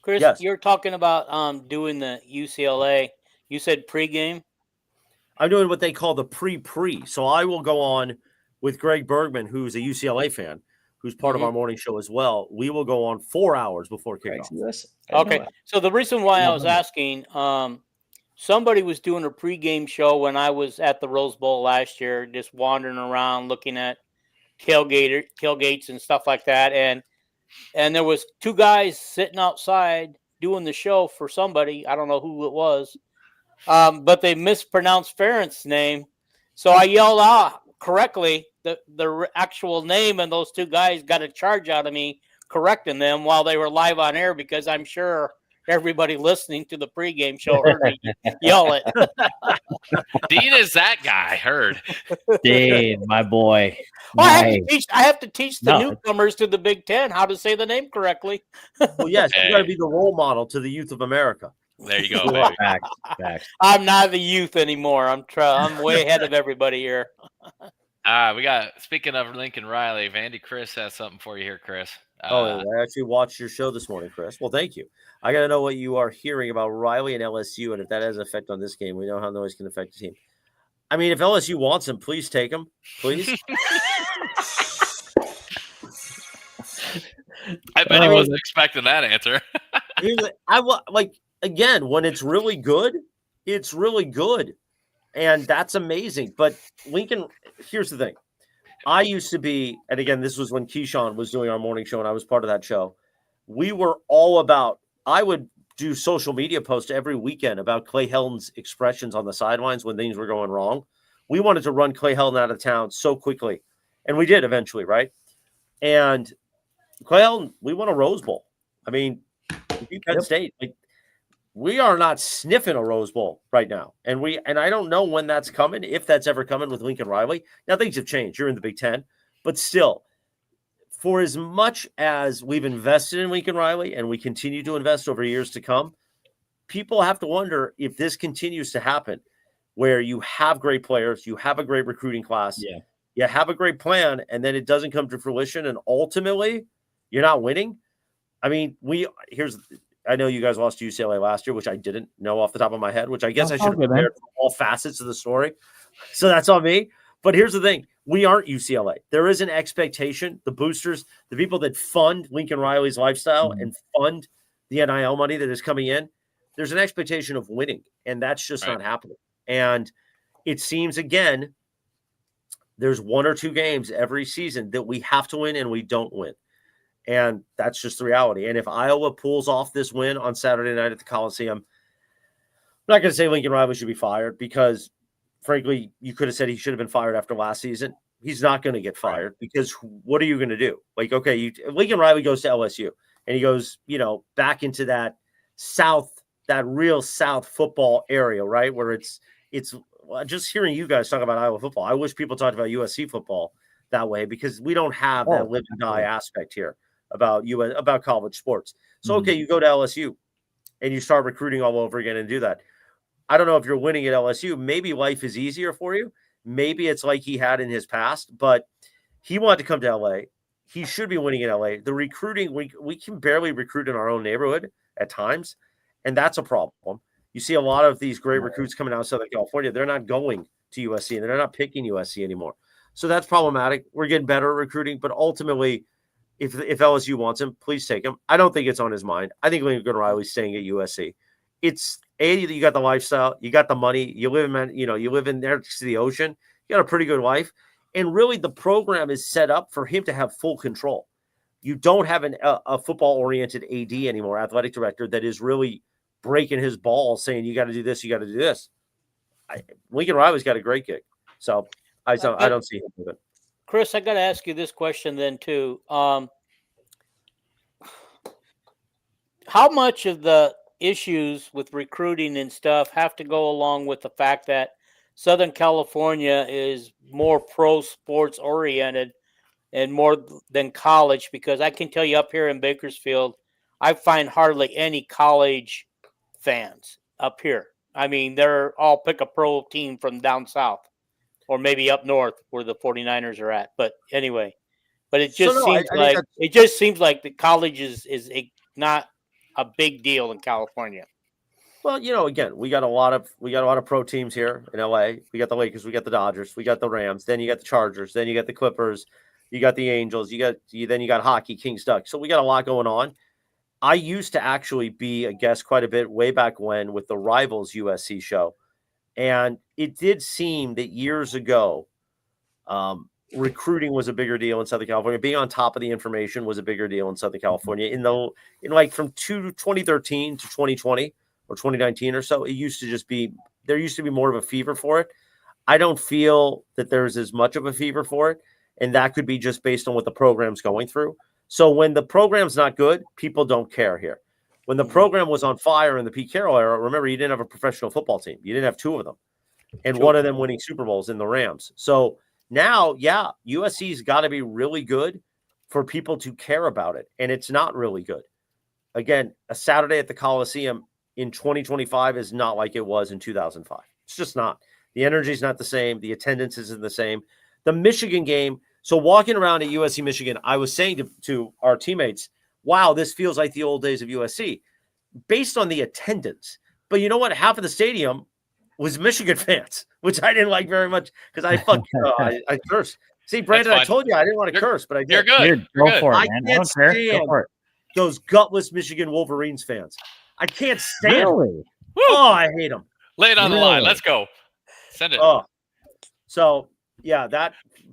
yes. You're talking about doing the UCLA. You said pregame? I'm doing what they call the pre. So I will go on with Greg Bergman, who's a UCLA fan, who's part of our morning show as well. We will go on 4 hours before kickoff. Okay. So the reason why I was asking, somebody was doing a pregame show when I was at the Rose Bowl last year, just wandering around looking at tailgates and stuff like that. And there was 2 guys sitting outside doing the show for somebody. I don't know who it was. But they mispronounced Ferentz' name. So I yelled out correctly the actual name, and those 2 guys got a charge out of me correcting them while they were live on air, because I'm sure everybody listening to the pregame show heard me yell it. Dean is that guy, heard. Dean, my boy. Well, I have to teach the newcomers to the Big Ten how to say the name correctly. Well, yes, you got to be the role model to the youth of America. There you go, baby. Facts. I'm not the youth anymore. I'm way ahead of everybody here. We got, speaking of Lincoln Riley, Vandy Chris has something for you here, Chris. I actually watched your show this morning, Chris. Well, thank you. I got to know what you are hearing about Riley and LSU, and if that has an effect on this game. We know how noise can affect the team. I mean, if LSU wants him, please take him. Please. I bet he wasn't expecting that answer. Again, when it's really good, it's really good. And that's amazing. But Lincoln, here's the thing. I used to be, and again, this was when Keyshawn was doing our morning show and I was part of that show. We were all about, I would do social media posts every weekend about Clay Helton's expressions on the sidelines when things were going wrong. We wanted to run Clay Helton out of town so quickly. And we did eventually, right? And Clay Helton, we won a Rose Bowl. I mean, we beat Penn State. We are not sniffing a Rose Bowl right now. And I don't know when that's coming, if that's ever coming with Lincoln Riley. Now, things have changed. You're in the Big Ten. But still, for as much as we've invested in Lincoln Riley and we continue to invest over years to come, people have to wonder if this continues to happen, where you have great players, you have a great recruiting class, you have a great plan, and then it doesn't come to fruition, and ultimately you're not winning. I mean, I know you guys lost to UCLA last year, which I didn't know off the top of my head, which I guess I should have prepared for all facets of the story. So that's on me. But here's the thing. We aren't UCLA. There is an expectation. The boosters, the people that fund Lincoln Riley's lifestyle and fund the NIL money that is coming in, there's an expectation of winning, and that's just not happening. And it seems, again, there's 1 or 2 games every season that we have to win and we don't win. And that's just the reality. And if Iowa pulls off this win on Saturday night at the Coliseum, I'm not going to say Lincoln Riley should be fired because, frankly, you could have said he should have been fired after last season. He's not going to get fired because what are you going to do? Like, okay, Lincoln Riley goes to LSU and he goes, back into that real South football area, right? Where it's just hearing you guys talk about Iowa football. I wish people talked about USC football that way because we don't have that live and die aspect here about college sports. So, okay, you go to LSU and you start recruiting all over again and do that. I don't know if you're winning at LSU. Maybe life is easier for you. Maybe it's like he had in his past, but he wanted to come to LA. He should be winning in LA. The recruiting, we can barely recruit in our own neighborhood at times, and that's a problem. You see a lot of these great recruits coming out of Southern California. They're not going to USC, and they're not picking USC anymore. So that's problematic. We're getting better at recruiting, but ultimately, if LSU wants him, please take him. I don't think it's on his mind. I think Lincoln Riley's staying at USC. It's you got the lifestyle, you got the money, you live in there next to the ocean. You got a pretty good life, and really the program is set up for him to have full control. You don't have a football-oriented AD anymore, athletic director, that is really breaking his balls saying you got to do this, you got to do this. Lincoln Riley's got a great gig, so I don't see him with it. Chris, I got to ask you this question then too. How much of the issues with recruiting and stuff have to go along with the fact that Southern California is more pro sports oriented and more than college? Because I can tell you up here in Bakersfield, I find hardly any college fans up here. I mean, they're all pick a pro team from down south or maybe up north where the 49ers are at. But anyway, it just seems like the college is not a big deal in California. Well, again, we got a lot of pro teams here in LA. We got the Lakers, we got the Dodgers, we got the Rams, then you got the Chargers, then you got the Clippers, you got the Angels, then you got hockey, Kings, Ducks. So we got a lot going on. I used to actually be a guest quite a bit way back when with the Rivals USC show. And it did seem that years ago, recruiting was a bigger deal in Southern California. Being on top of the information was a bigger deal in Southern California. From 2013 to 2020 or 2019 or so, there used to be more of a fever for it. I don't feel that there's as much of a fever for it. And that could be just based on what the program's going through. So when the program's not good, people don't care here. When the program was on fire in the Pete Carroll era, remember, you didn't have a professional football team. You didn't have 2 of them. And one of them winning Super Bowls in the Rams. So now, USC's got to be really good for people to care about it. And it's not really good. Again, a Saturday at the Coliseum in 2025 is not like it was in 2005. It's just not. The energy is not the same. The attendance isn't the same. The Michigan game. So walking around at USC Michigan, I was saying to our teammates, wow, this feels like the old days of USC based on the attendance. But you know what? Half of the stadium was Michigan fans, which I didn't like very much because I cursed. See, Brandon, I told you I didn't want to curse, but I did. You're good. Go for it, man. I can't stand those gutless Michigan Wolverines fans. I can't stand them. Oh, I hate them. Lay it on the line. Let's go. Send it. Oh. So, yeah,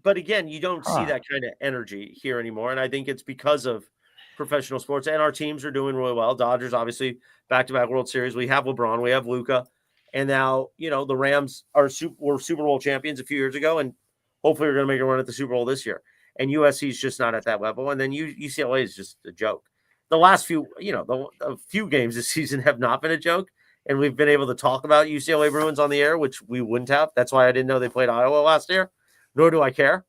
but again, you don't see that kind of energy here anymore. And I think it's because of professional sports, and our teams are doing really well. Dodgers, obviously, back-to-back World Series. We have LeBron, we have Luka, and now the Rams were Super Bowl champions a few years ago, and hopefully we're going to make a run at the Super Bowl this year. And USC is just not at that level, and then UCLA is just a joke. The last few, the few games this season have not been a joke, and we've been able to talk about UCLA Bruins on the air, which we wouldn't have. That's why I didn't know they played Iowa last year, nor do I care.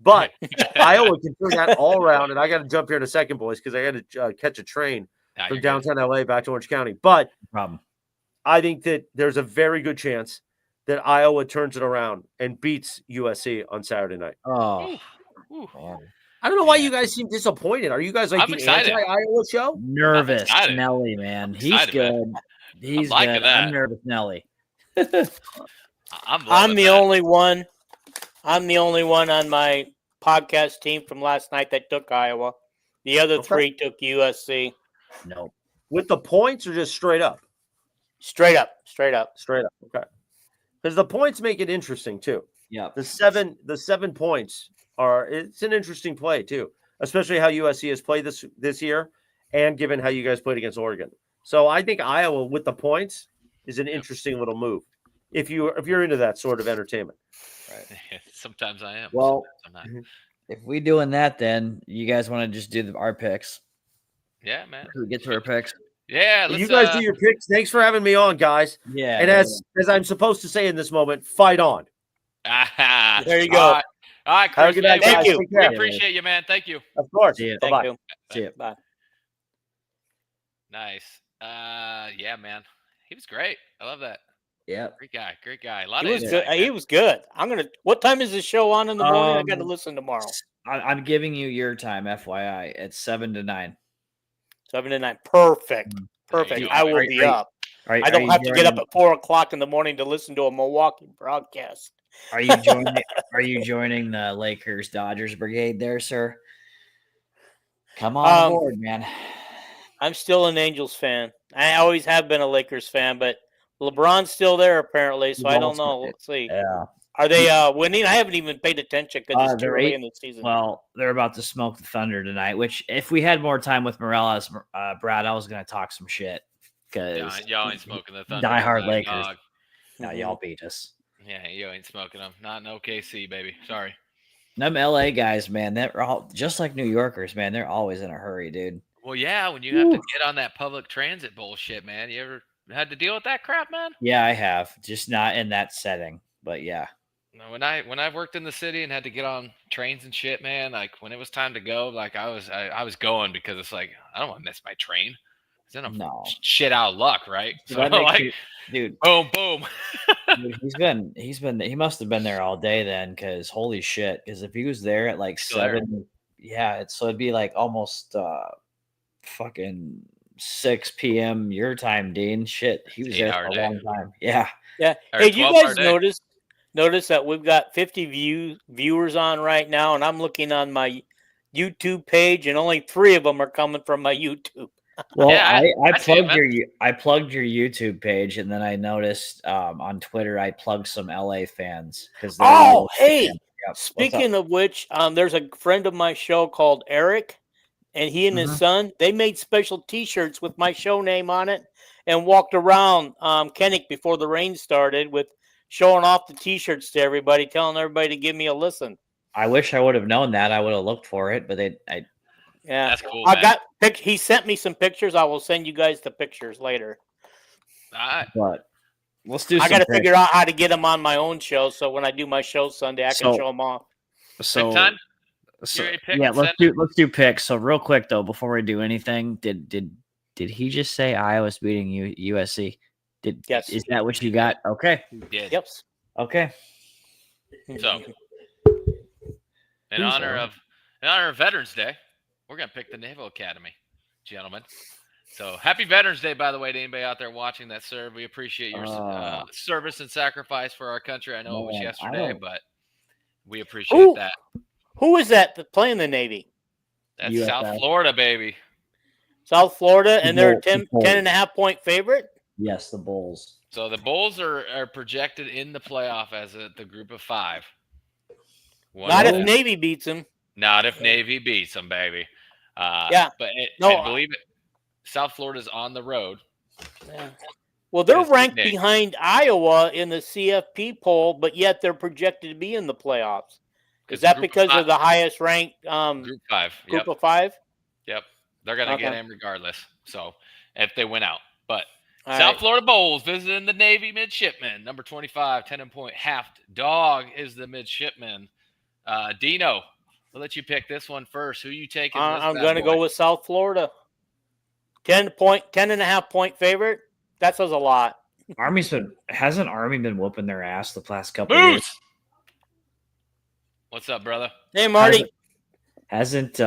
But Iowa can turn that all around, and I got to jump here in a second, boys, because I got to catch a train from downtown LA back to Orange County. But I think that there's a very good chance that Iowa turns it around and beats USC on Saturday night. Oh, I don't know why you guys seem disappointed. Are you guys like the anti-Iowa show? Nervous Nelly, man. He's good. He's good. I'm nervous Nelly. I'm the only one. I'm the only one on my podcast team from last night that took Iowa. The other three took USC. No. With the points or just straight up? Straight up. Okay. Because the points make it interesting too. Yeah. The seven points it's an interesting play too, especially how USC has played this year, and given how you guys played against Oregon. So I think Iowa with the points is an interesting little move if you're into that sort of entertainment. Right. Sometimes I am. Well, sometimes I'm not. If we doing that, then you guys want to just do our picks? Yeah, man. We get to our picks. Yeah, you guys do your picks. Thanks for having me on, guys. Yeah. And as I'm supposed to say in this moment, fight on. There you go. All right, Chris. Thank you. We appreciate you, man. Thank you. Of course. Thank you. See you. Bye. Nice. Yeah, man. He was great. I love that. Yeah. Great guy. A lot he was good. He was good. What time is the show on in the morning? I got to listen tomorrow. I'm giving you your time, FYI. It's 7 to 9. 7 to 9. Perfect. I will be up. I don't have to get up at 4 o'clock in the morning to listen to a Milwaukee broadcast. Are you joining the Lakers Dodgers brigade there, sir? Come on board, man. I'm still an Angels fan. I always have been a Lakers fan, but LeBron's still there apparently, so I don't know. Let's see. Yeah. Are they winning? I haven't even paid attention because it's too early in the season. Well, they're about to smoke the Thunder tonight, which if we had more time with Morales, Brad, I was going to talk some shit because y'all ain't smoking the Thunder. Diehard Lakers. No, y'all beat us. Yeah, you ain't smoking them. Not in OKC, baby. Sorry. Them LA guys, man, they're all just like New Yorkers, man. They're always in a hurry, dude. Well, yeah, when you have to get on that public transit bullshit, man. You ever had to deal with that crap, man? Yeah, I have. Just not in that setting, but yeah. When I worked in the city and had to get on trains and shit, man, like when it was time to go, like I was going because it's like I don't want to miss my train. Then I'm shit out of luck, right? So like, dude, boom, boom. Dude, he must have been there all day then, because holy shit. Because if he was there at like 7, so it'd be like almost fucking 6 p.m. your time, Dean. Shit, he was there for a long time. Yeah. Hey, you guys notice that we've got 50 viewers on right now, and I'm looking on my YouTube page, and only 3 of them are coming from my YouTube. Well, I plugged your YouTube page, and then I noticed on Twitter I plugged some LA fans because. Speaking of which, there's a friend of my show called Eric, and he and his son, they made special T-shirts with my show name on it and walked around Kennick before the rain started with showing off the T-shirts to everybody, telling everybody to give me a listen. I wish I would have known that. I would have looked for it, but yeah, that's cool. He sent me some pictures. I will send you guys the pictures later. All right. But let's do. I got to figure out how to get them on my own show, so when I do my show Sunday, I can show them off. So, let's do picks. So real quick though, before we do anything, did he just say Iowa's beating USC? Yes. Is that what you got? Okay. Yep. Okay. So, in honor of Veterans Day, we're gonna pick the Naval Academy, gentlemen. So happy Veterans Day, by the way, to anybody out there watching that serve. We appreciate your service and sacrifice for our country. I know it was yesterday, but we appreciate that. Who is that playing the Navy? That's USF. South Florida, baby. South Florida, and they're a 10.5-point favorite? Yes, the Bulls. So the Bulls are projected in the playoff as the group of 5. Not if Navy beats them. Not if Navy beats them, baby. But I believe it. South Florida's on the road. Yeah. Well, they're ranked behind Iowa in the CFP poll, but yet they're projected to be in the playoffs. Is that because of the highest ranked group 5? Group of 5? Yep. They're going to get in regardless. So if they win out. But South Florida Bulls visiting the Navy midshipmen. Number 25, 10-point half dog is the midshipman. Dino, I'll let you pick this one first. Who you taking? I'm going to go with South Florida. 10.5 point favorite. That says a lot. Hasn't Army been whooping their ass the past couple of years? What's up, brother? Hey, Marty. Hasn't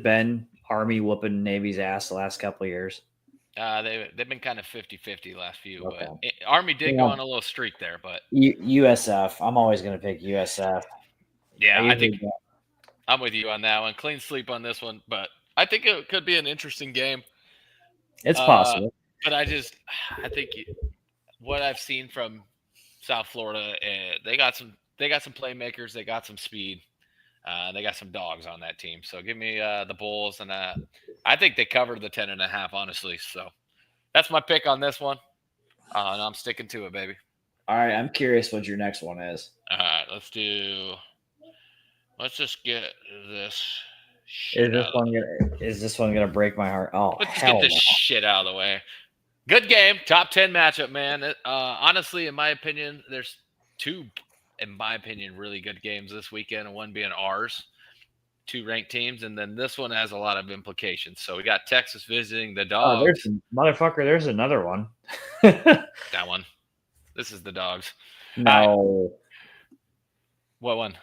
been Army whooping Navy's ass the last couple of years? They've been kind of 50-50 last few. Okay. But Army did go on a little streak there, but USF. I'm always going to pick USF. Yeah, I think I'm with you on that one. Clean sweep on this one, but I think it could be an interesting game. It's possible. But I think what I've seen from South Florida, they got some playmakers, they got some speed, they got some dogs on that team. So give me the Bulls, and I think they covered the 10.5, honestly. So that's my pick on this one, and I'm sticking to it, baby. All right, I'm curious what your next one is. All right, let's just get this. Is this one gonna break my heart? Oh, let's just get this shit out of the way. Good game, top 10 matchup, man. Honestly, in my opinion, there's two, in my opinion, really good games this weekend, and one being ours, 2 ranked teams, and then this one has a lot of implications. So we got Texas visiting the Dogs. There's another one. That one. This is the Dogs. No. What one?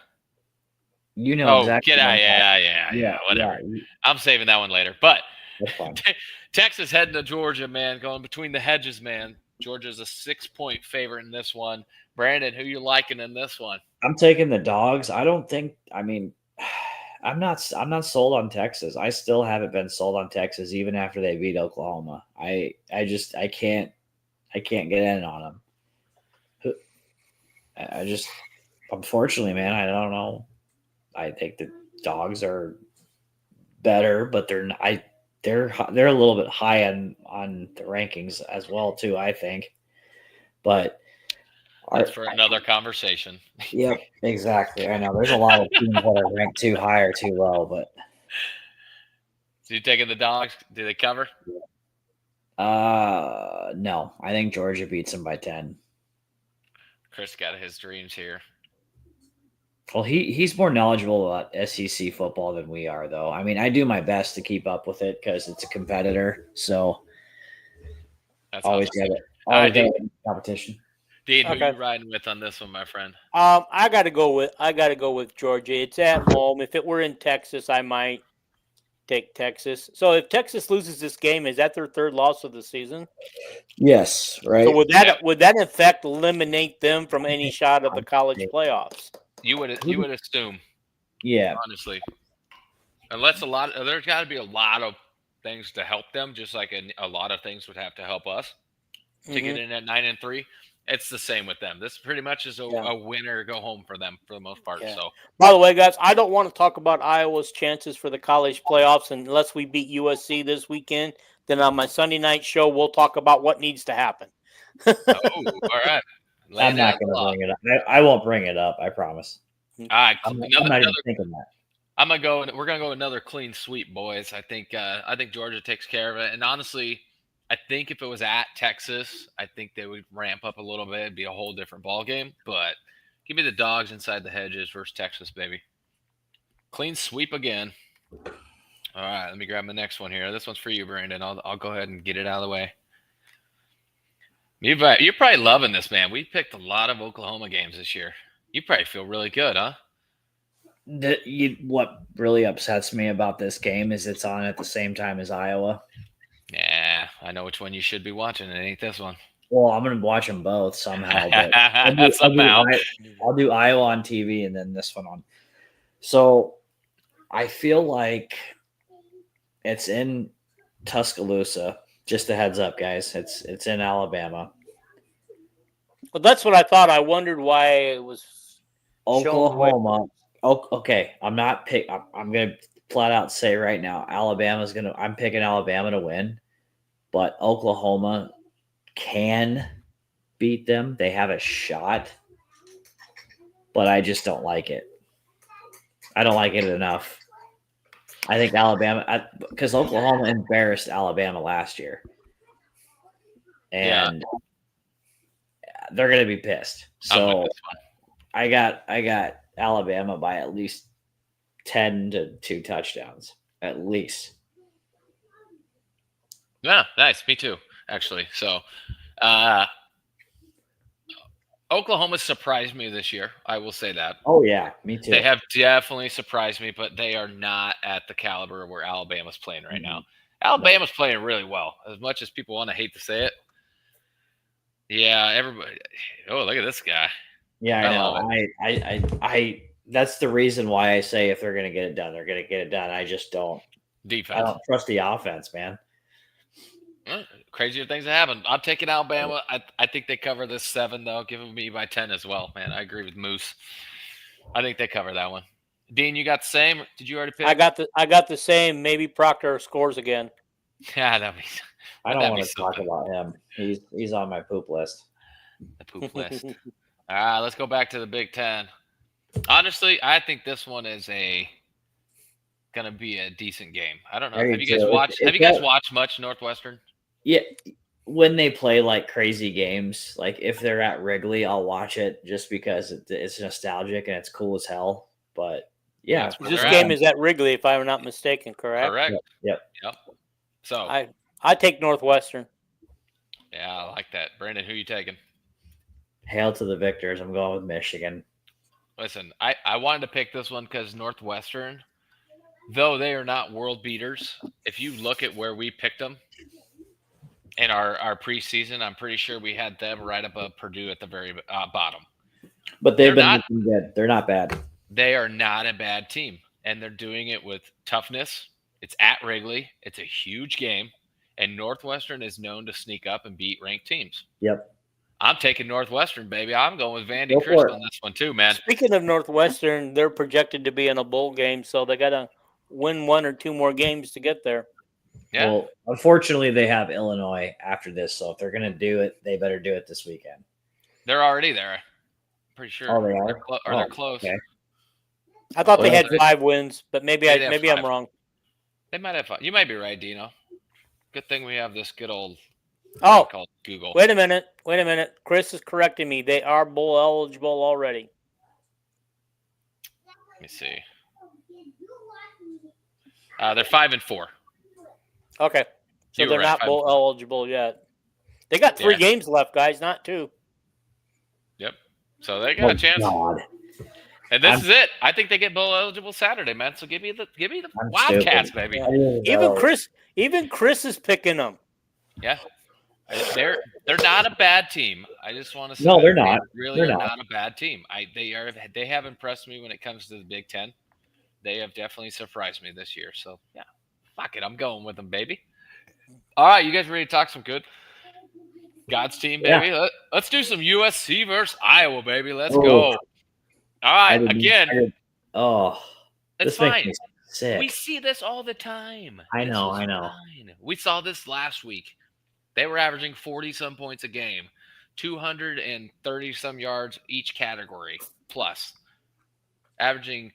You know exactly. Yeah, whatever. Yeah. I'm saving that one later. But that's fine. Texas heading to Georgia, man, going between the hedges, man. Georgia's a 6-point favorite in this one. Brandon, who you liking in this one? I'm taking the Dogs. I'm not sold on Texas. I still haven't been sold on Texas even after they beat Oklahoma. I can't get in on them. Unfortunately, man, I don't know. I think the Dogs are better, but they're a little bit high on the rankings as well too, I think. But that's for another conversation. Yep, exactly. I know there's a lot of teams that are ranked too high or too low, but so you taking the Dogs? Do they cover? No. I think Georgia beats them by 10. Chris got his dreams here. Well, he's more knowledgeable about SEC football than we are, though. I mean, I do my best to keep up with it because it's a competitor. So that's always get it. Always get it competition. Dean, who are you riding with on this one, my friend? I gotta go with Georgia. It's at home. If it were in Texas, I might take Texas. So if Texas loses this game, is that their 3rd loss of the season? Yes, right. So would that in fact eliminate them from any shot of the college playoffs? You would assume. Yeah. Honestly. Unless there's got to be a lot of things to help them, just like a lot of things would have to help us to get in at 9-3. It's the same with them. This pretty much is a winner go home for them for the most part. Yeah. So, by the way, guys, I don't want to talk about Iowa's chances for the college playoffs unless we beat USC this weekend. Then on my Sunday night show, we'll talk about what needs to happen. All right. I'm not going to bring it up. I won't bring it up. I promise. All right. I'm not even thinking that. We're going to go another clean sweep, boys. I think Georgia takes care of it. And honestly, I think if it was at Texas, I think they would ramp up a little bit. It'd be a whole different ball game. But give me the Dogs inside the hedges versus Texas, baby. Clean sweep again. All right, let me grab the next one here. This one's for you, Brandon. I'll go ahead and get it out of the way. You're probably loving this, man. We picked a lot of Oklahoma games this year. You probably feel really good, huh? What really upsets me about this game is it's on at the same time as Iowa. Yeah, I know which one you should be watching. It ain't this one. Well, I'm going to watch them both somehow. But I'll do Iowa on TV and then this one on. So I feel like it's in Tuscaloosa. Just a heads up, guys. It's in Alabama. Well, that's what I thought. I wondered why it was Oklahoma. Okay, I'm going to flat out say right now, I'm picking Alabama to win, but Oklahoma can beat them. They have a shot, but I just don't like it. I don't like it enough. I think Alabama, because Oklahoma embarrassed Alabama last year, and they're going to be pissed. So I got Alabama by at least 10 to 2 touchdowns, at least. Yeah, nice. Me too, actually. So, Oklahoma surprised me this year. I will say that. Oh, yeah, me too. They have definitely surprised me, but they are not at the caliber where Alabama's playing right now. Alabama's playing really well, as much as people want to hate to say it. Yeah, everybody. Oh, look at this guy. Yeah, I know. I that's the reason why I say if they're going to get it done, they're going to get it done. I just don't. Defense. I don't trust the offense, man. Crazier things have happened. I'm taking Alabama. I think they cover this 7, though. Give me by 10 as well, man. I agree with Moose. I think they cover that one. Dean, you got the same? Did you already pick? I got the same. Maybe Proctor scores again. Yeah, I don't want to talk about him. He's on my poop list. The poop list. All right, let's go back to the Big Ten. Honestly, I think this one is gonna be a decent game. I don't know. Have you guys watched much Northwestern? Yeah, when they play like crazy games, like if they're at Wrigley, I'll watch it just because it's nostalgic and it's cool as hell. But yeah, this game is at Wrigley, if I'm not mistaken. Correct. Yep. So I take Northwestern. Yeah, I like that. Brandon, who you taking? Hail to the victors. I'm going with Michigan. Listen, I wanted to pick this one because Northwestern, though they are not world beaters, if you look at where we picked them in our preseason, I'm pretty sure we had them right above Purdue at the very bottom. But they've been good. They're not bad. They are not a bad team, and they're doing it with toughness. It's at Wrigley. It's a huge game, and Northwestern is known to sneak up and beat ranked teams. Yep. I'm taking Northwestern, baby. I'm going with Vandy Chris on this one too, man. Speaking of Northwestern, they're projected to be in a bowl game, so they got to win 1 or 2 more games to get there. Yeah. Well, unfortunately, they have Illinois after this, so if they're going to do it, they better do it this weekend. They're already there. I'm pretty sure. Oh, they are? They're close. Okay. I thought they had 5 wins, but maybe I'm wrong. They might have 5. You might be right, Dino. Good thing we have this good old called Google. Wait a minute. Chris is correcting me. They are bowl eligible already. Let me see. They're 5-4. Okay. So they're not bowl eligible yet. They got 3 games left, guys, not 2. Yep. So they got a chance. God. And this is it. I think they get bowl eligible Saturday, man. So give me the Wildcats, baby. Yeah. Even Chris is picking them. Yeah. They're not a bad team. I just want to say no, they're not. They're not a bad team. They have impressed me when it comes to the Big Ten. They have definitely surprised me this year. So yeah, fuck it, I'm going with them, baby. All right, you guys ready to talk some good? God's team, baby. Yeah. Let's do some USC versus Iowa, baby. Let's go. All right, again. It's fine. Sick. We see this all the time. I know. Fine. We saw this last week. They were averaging 40-some points a game, 230-some yards each category plus. Averaging,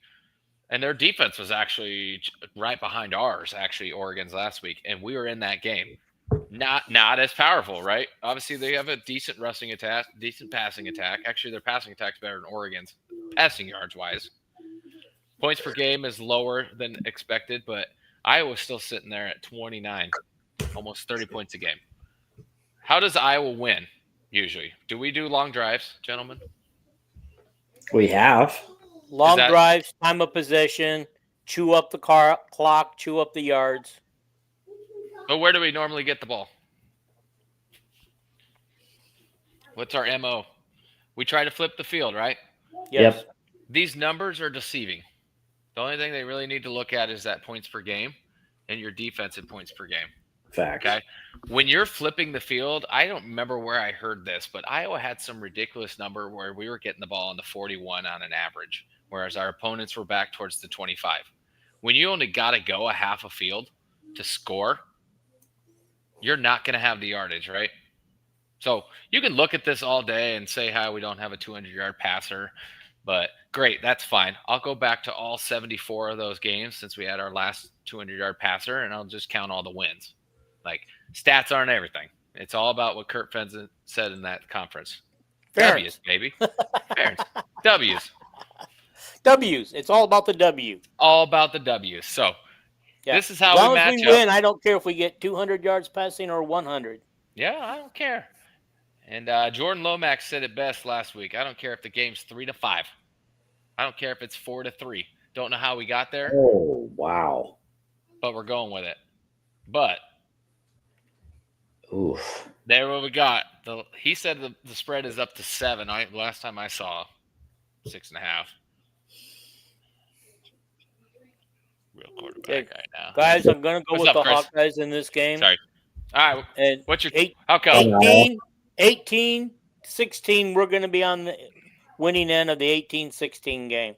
and their defense was actually right behind ours, actually, Oregon's last week, and we were in that game. Not as powerful, right? Obviously, they have a decent rushing attack, decent passing attack. Actually, their passing attack's better than Oregon's, passing yards-wise. Points per game is lower than expected, but Iowa's still sitting there at 29, almost 30 points a game. How does Iowa win, usually? Do we do long drives, gentlemen? We have. Long drives, time of possession, chew up the clock, chew up the yards. But where do we normally get the ball? What's our MO? We try to flip the field, right? Yes. Yep. These numbers are deceiving. The only thing they really need to look at is that points per game and your defensive points per game. Facts. Okay. When you're flipping the field, I don't remember where I heard this, but Iowa had some ridiculous number where we were getting the ball on the 41 on an average, whereas our opponents were back towards the 25. When you only got to go a half a field to score, you're not going to have the yardage, right? So you can look at this all day and say how we don't have a 200-yard passer, but great, that's fine. I'll go back to all 74 of those games since we had our last 200-yard passer, and I'll just count all the wins. Like, stats aren't everything. It's all about what Kurt Fenton said in that conference. Fairness. W's, baby. Fairness. W's. W's. It's all about the W. All about the W's. So this is how as long we as match we up. win, I don't care if we get 200 yards passing or 100. Yeah, I don't care. And Jordan Lomax said it best last week. I don't care if the game's 3-5. I don't care if it's 4-3. Don't know how we got there. Oh, wow. But we're going with it. But oof. There what we got. He said the spread is up to 7. Last time I saw 6.5. Real quarterback right now. Guys, I'm going to go with the Hawkeyes in this game. Sorry. All right. And what's your how come? 18-16, we're going to be on the winning end of the 18-16 game.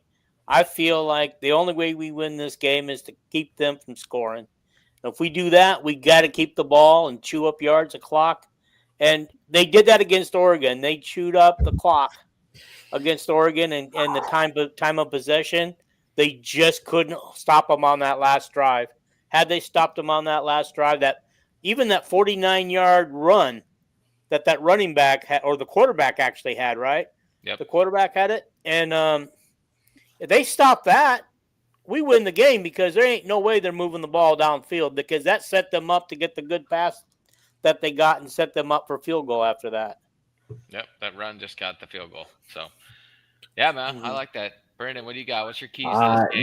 I feel like the only way we win this game is to keep them from scoring. If we do that, we got to keep the ball and chew up yards of clock. And they did that against Oregon. They chewed up the clock against Oregon and the time of possession. They just couldn't stop them on that last drive. Had they stopped them on that last drive, even that 49-yard run that running back had, or the quarterback actually had, right? Yep. The quarterback had it. And if they stop that, we win the game because there ain't no way they're moving the ball downfield because that set them up to get the good pass that they got and set them up for field goal after that. Yep, that run just got the field goal. So, yeah, man, I like that. Brandon, what do you got? What's your keys to this game,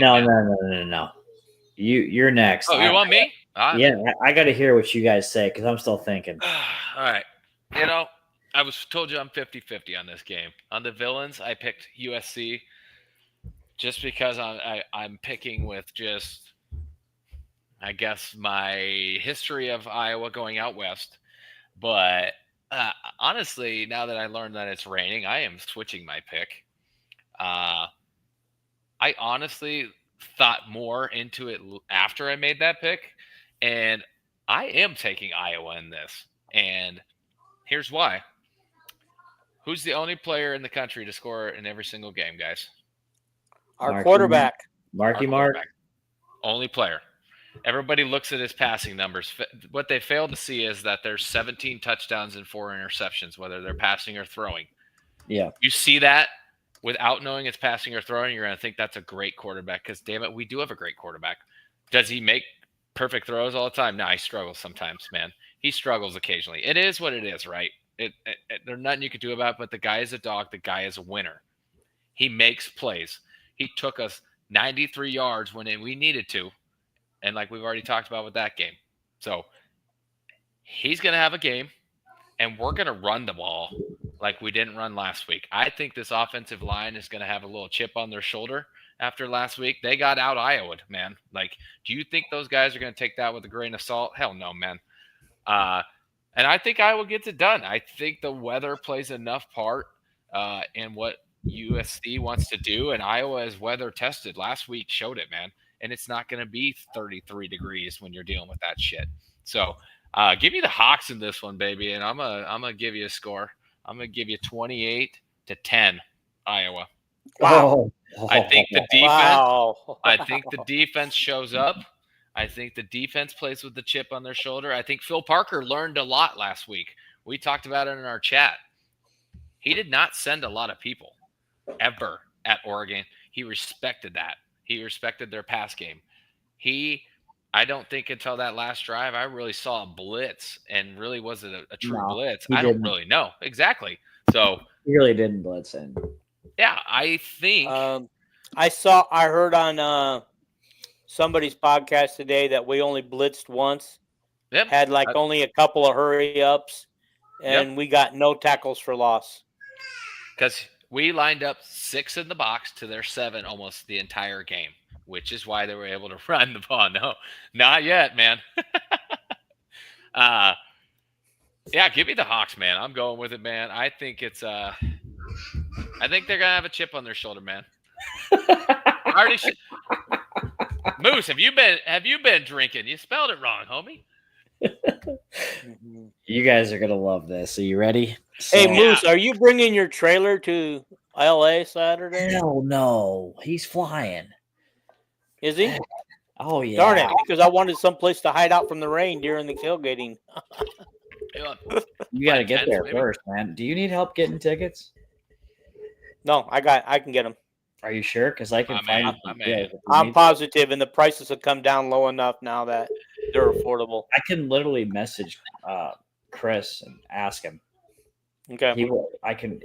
No. You're next. Oh, you want me? Yeah, I got to hear what you guys say because I'm still thinking. All right. I told you I'm 50-50 on this game. On the villains, I picked USC just because I'm picking with just, I guess, my history of Iowa going out west. But honestly, now that I learned that it's raining, I am switching my pick. I honestly thought more into it after I made that pick, and I am taking Iowa in this. And here's why. Who's the only player in the country to score in every single game, guys? Our quarterback. Marky Mark. Only player. Everybody looks at his passing numbers. What they fail to see is that there's 17 touchdowns and 4 interceptions, whether they're passing or throwing. Yeah. You see that without knowing it's passing or throwing, you're going to think that's a great quarterback because, damn it, we do have a great quarterback. Does he make perfect throws all the time? No, he struggles sometimes, man. He struggles occasionally. It is what it is, right? There's nothing you can do about it, but the guy is a dog. The guy is a winner. He makes plays. He took us 93 yards when we needed to, and like we've already talked about with that game. So he's going to have a game, and we're going to run the ball like we didn't run last week. I think this offensive line is going to have a little chip on their shoulder after last week. They got out Iowa'd, man. Like, do you think those guys are going to take that with a grain of salt? Hell no, man. And I think Iowa gets it done. I think the weather plays enough part in what USC wants to do, and Iowa is weather tested. Last week showed it, man. And it's not going to be 33 degrees when you're dealing with that shit. So give me the Hawks in this one, baby, and I'm gonna give you a score. I'm gonna give you 28-10, Iowa. Wow. I think the defense. Wow. I think the defense shows up. I think the defense plays with the chip on their shoulder. I think Phil Parker learned a lot last week. We talked about it in our chat. He did not send a lot of people ever at Oregon. He respected that. He respected their pass game. I don't think until that last drive, I really saw a blitz, and really was it a true blitz? I don't really know. Exactly. So he really didn't blitz in. Yeah, I think I heard on somebody's podcast today that we only blitzed once. Yep. Had only a couple of hurry ups, and we got no tackles for loss. Because we lined up 6 in the box to their 7 almost the entire game, which is why they were able to run the ball. No, not yet, man. Yeah, give me the Hawks, man. I'm going with it, man. I think it's I think they're gonna have a chip on their shoulder, man. Moose, have you been drinking? You spelled it wrong, homie. You guys are gonna love this. Are you ready? Hey, Moose, are you bringing your trailer to LA Saturday? Hell no, he's flying. Is he? Oh yeah. Darn it! Because I wanted someplace to hide out from the rain during the tailgating. You got to get there first, man. Do you need help getting tickets? No, I can get them. Are you sure? Because I can find. I'm positive, and the prices have come down low enough now that they're affordable. I can literally message Chris and ask him. Okay. I can.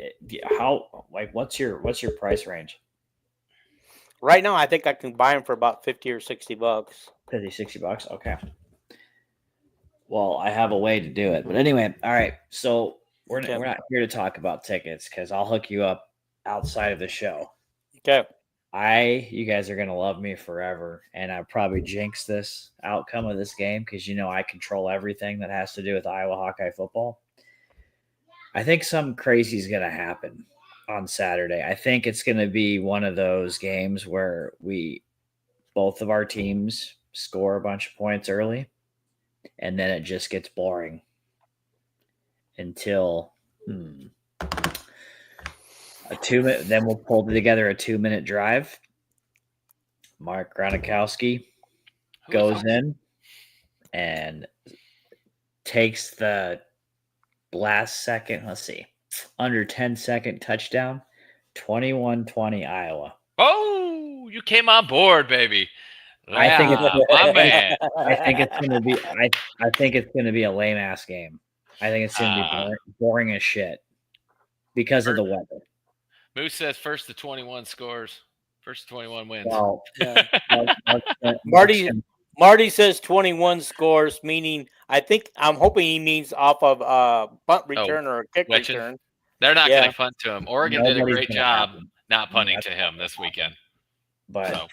How? Like, what's your price range? Right now, I think I can buy them for about $50 or $60. $50-$60. Okay. Well, I have a way to do it, but anyway, all right. So we're not here to talk about tickets because I'll hook you up outside of the show. Okay. You guys are gonna love me forever, and I probably jinx this outcome of this game because I control everything that has to do with Iowa Hawkeye football. I think something crazy is gonna happen on Saturday. I think it's gonna be one of those games where both of our teams score a bunch of points early, and then it just gets boring until a 2-minute. Then we'll pull together a 2-minute drive. Mark Gronkowski goes in and takes the last second. Let's see, under 10-second touchdown. 21-20 Iowa. Oh, you came on board, baby. I think my man. I think it's gonna be. I think it's gonna be a lame ass game. I think it's gonna be boring as shit because of the weather. Moose says first to 21 scores. First to 21 wins. Well, yeah. Marty says 21 scores, meaning I'm hoping he means off of punt return or a kick return. They're not going to punt to him. Oregon did a great job not punting to him this weekend. But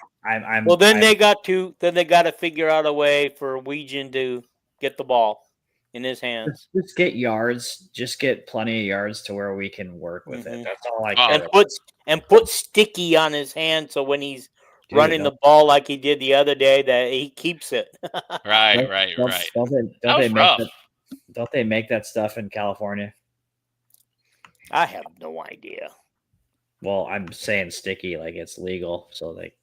then they got to figure out a way for Weegan to get the ball in his hands. Just get yards. Just get plenty of yards to where we can work with it. That's all I care. And put sticky on his hand so when he's running the ball like he did the other day, that he keeps it. Right. Don't they make that stuff in California? I have no idea. Well, I'm saying sticky, like it's legal, so they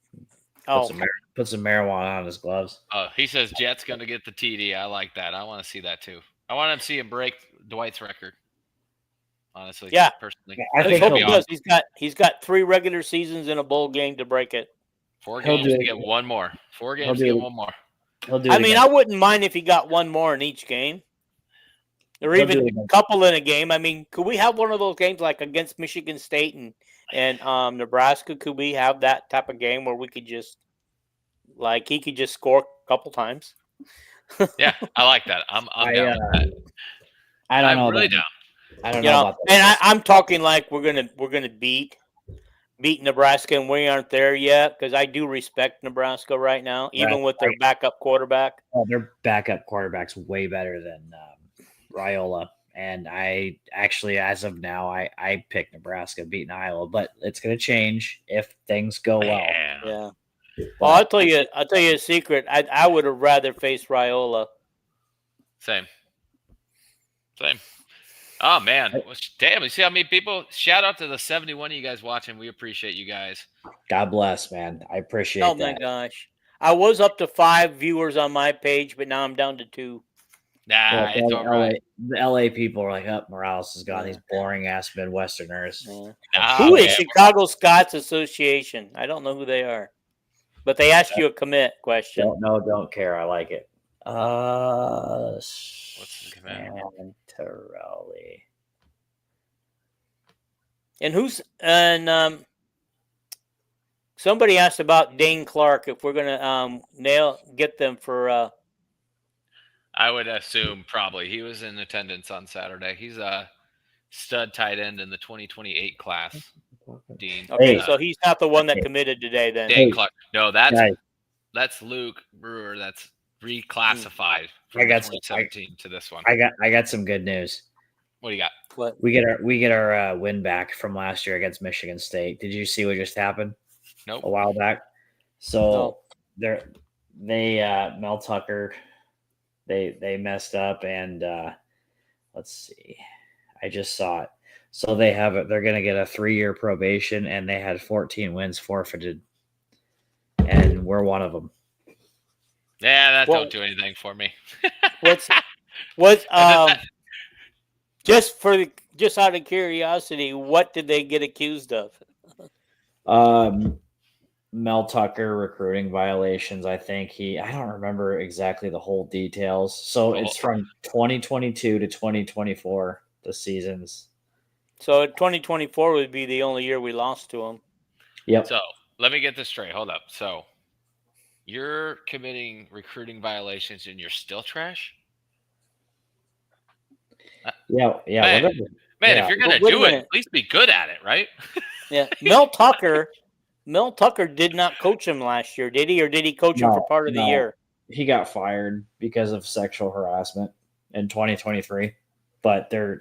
put some marijuana on his gloves. He says Jet's going to get the TD. I like that. I want to see that too. I want to see him break Dwight's record. Honestly, personally, I think he does. He's got 3 regular seasons in a bowl game to break it. 4 games to get one more. 4 games to get one more. I wouldn't mind if he got one more in each game. Or even a couple in a game. I mean, could we have one of those games like against Michigan State and Nebraska? Could we have that type of game where we could just he could just score a couple times? Yeah, I like that. I'm down with that. I'm really down. I don't know about that. And I'm talking like we're gonna beat Nebraska, and we aren't there yet because I do respect Nebraska right now, even with their backup quarterback. Oh, their backup quarterback's way better than Raiola, and I actually, as of now, I pick Nebraska beating Iowa, but it's going to change if things go well. Yeah. Well, I'll tell you a secret. I would have rather faced Raiola. Same. Oh man, damn! You see how many people? Shout out to the 71 of you guys watching. We appreciate you guys. God bless, man. I appreciate that. Oh my gosh, I was up to 5 viewers on my page, but now I'm down to 2. Nah, it's all right. The LA people are like, Morales has got these boring ass Midwesterners. Who is Chicago Scots Association? I don't know who they are, but they asked you a commit question. Don't care. I like it. What's the commit? And somebody asked about Dane Clark if we're gonna get them for. I would assume probably he was in attendance on Saturday. He's a stud tight end in the 2028 class. Dean. Okay, so he's not the one that committed today. Then Dane Clark. No, that's Luke Brewer. That's reclassified from 2017 to this one. I got some good news. What do you got? What? We get our win back from last year against Michigan State. Did you see what just happened? Nope. A while back. So Mel Tucker, they messed up, and let's see. I just saw it. So they're going to get a 3-year probation, and they had 14 wins forfeited, and we're one of them. Yeah, that don't do anything for me. Just out of curiosity, what did they get accused of? Mel Tucker recruiting violations. I think I don't remember exactly the whole details. So it's from 2022 to 2024, the seasons. So 2024 would be the only year we lost to him. Yep. So let me get this straight. Hold up. So you're committing recruiting violations and you're still trash? Yeah. Man, if you're gonna do it, at least be good at it, right? Yeah. Mel Tucker did not coach him last year, did he? Or did he coach him for part of the year? He got fired because of sexual harassment in 2023. But the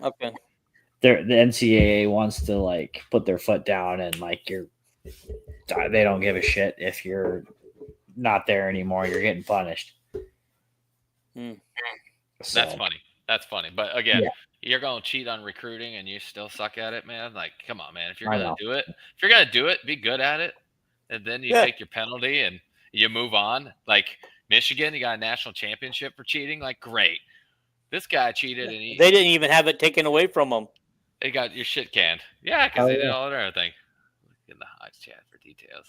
NCAA wants to like put their foot down and like they don't give a shit if you're not there anymore. You're getting punished. So, That's funny. But again, you're going to cheat on recruiting and you still suck at it, man. Like, come on, man. If you're going to do it, be good at it. And then you take your penalty and you move on. Like Michigan, you got a national championship for cheating. Like, great. This guy cheated and they didn't even have it taken away from him. They got your shit canned. Yeah, because they did all of everything. Look in the Hawks chat for details.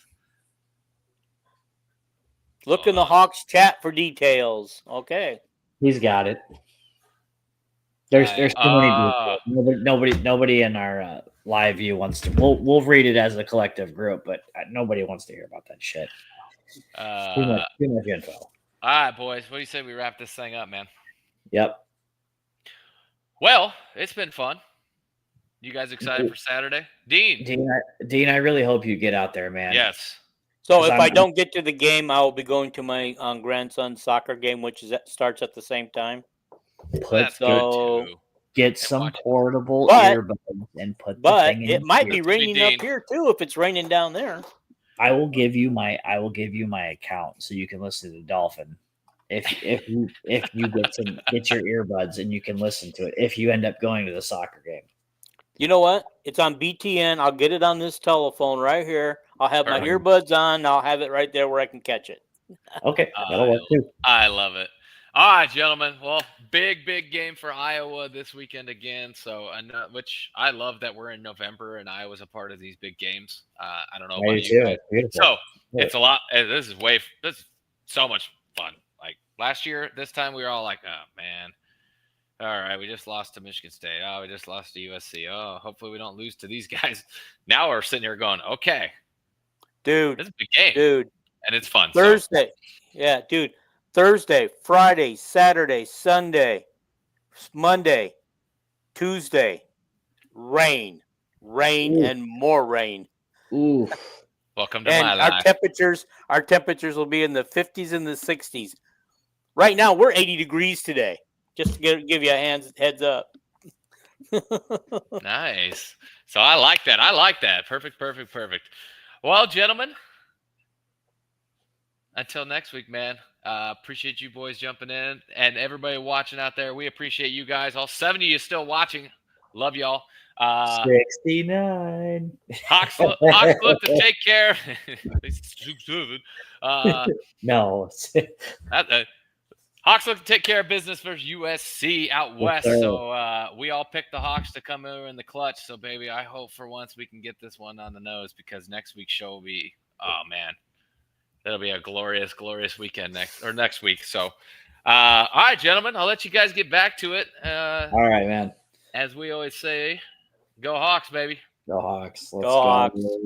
Look in the Hawks chat for details. Okay. He's got it. There's too many. Nobody in our live view wants to. We'll read it as a collective group, but nobody wants to hear about that shit. Too much info. All right, boys. What do you say we wrap this thing up, man? Yep. Well, it's been fun. You guys excited for Saturday? Dean, I really hope you get out there, man. Yes. So if I don't get to the game, I will be going to my grandson's soccer game, which starts at the same time. Get some portable earbuds and put the thing in. It might be raining up here too if it's raining down there. I will give you my account so you can listen to the Dolphin. If you get your earbuds and you can listen to it if you end up going to the soccer game. You know what? It's on BTN. I'll get it on this telephone right here. I'll have my earbuds on. I'll have it right there where I can catch it. Okay, that'll work too. I love it. All right, gentlemen. Well, big game for Iowa this weekend again. So, which I love that we're in November and Iowa's a part of these big games. I don't know about you guys. So it's a lot. This is so much fun. Like last year, this time we were all like, oh man. All right, we just lost to Michigan State. Oh, we just lost to USC. Oh, hopefully we don't lose to these guys. Now we're sitting here going, okay, dude, this is a big game, dude, and it's fun. Thursday, yeah, dude. Thursday, Friday, Saturday, Sunday, Monday, Tuesday, rain, and more rain. Ooh. Welcome to my life. Our temperatures will be in the 50s and the 60s. Right now, we're 80 degrees today. Just to give you a heads up. Nice. So I like that. Perfect. Well, gentlemen, until next week, man. Appreciate you boys jumping in and everybody watching out there. We appreciate you guys. All 70 of you still watching. Love y'all. 69. Hawks look to take care. No. Hawks look to take care of business versus USC out west. So we all picked the Hawks to come over in the clutch. So, baby, I hope for once we can get this one on the nose because next week's show will be, oh, man. It'll be a glorious weekend next week. So, all right, gentlemen, I'll let you guys get back to it. All right, man. As we always say, go Hawks, baby. Go Hawks. Let's go Hawks. go.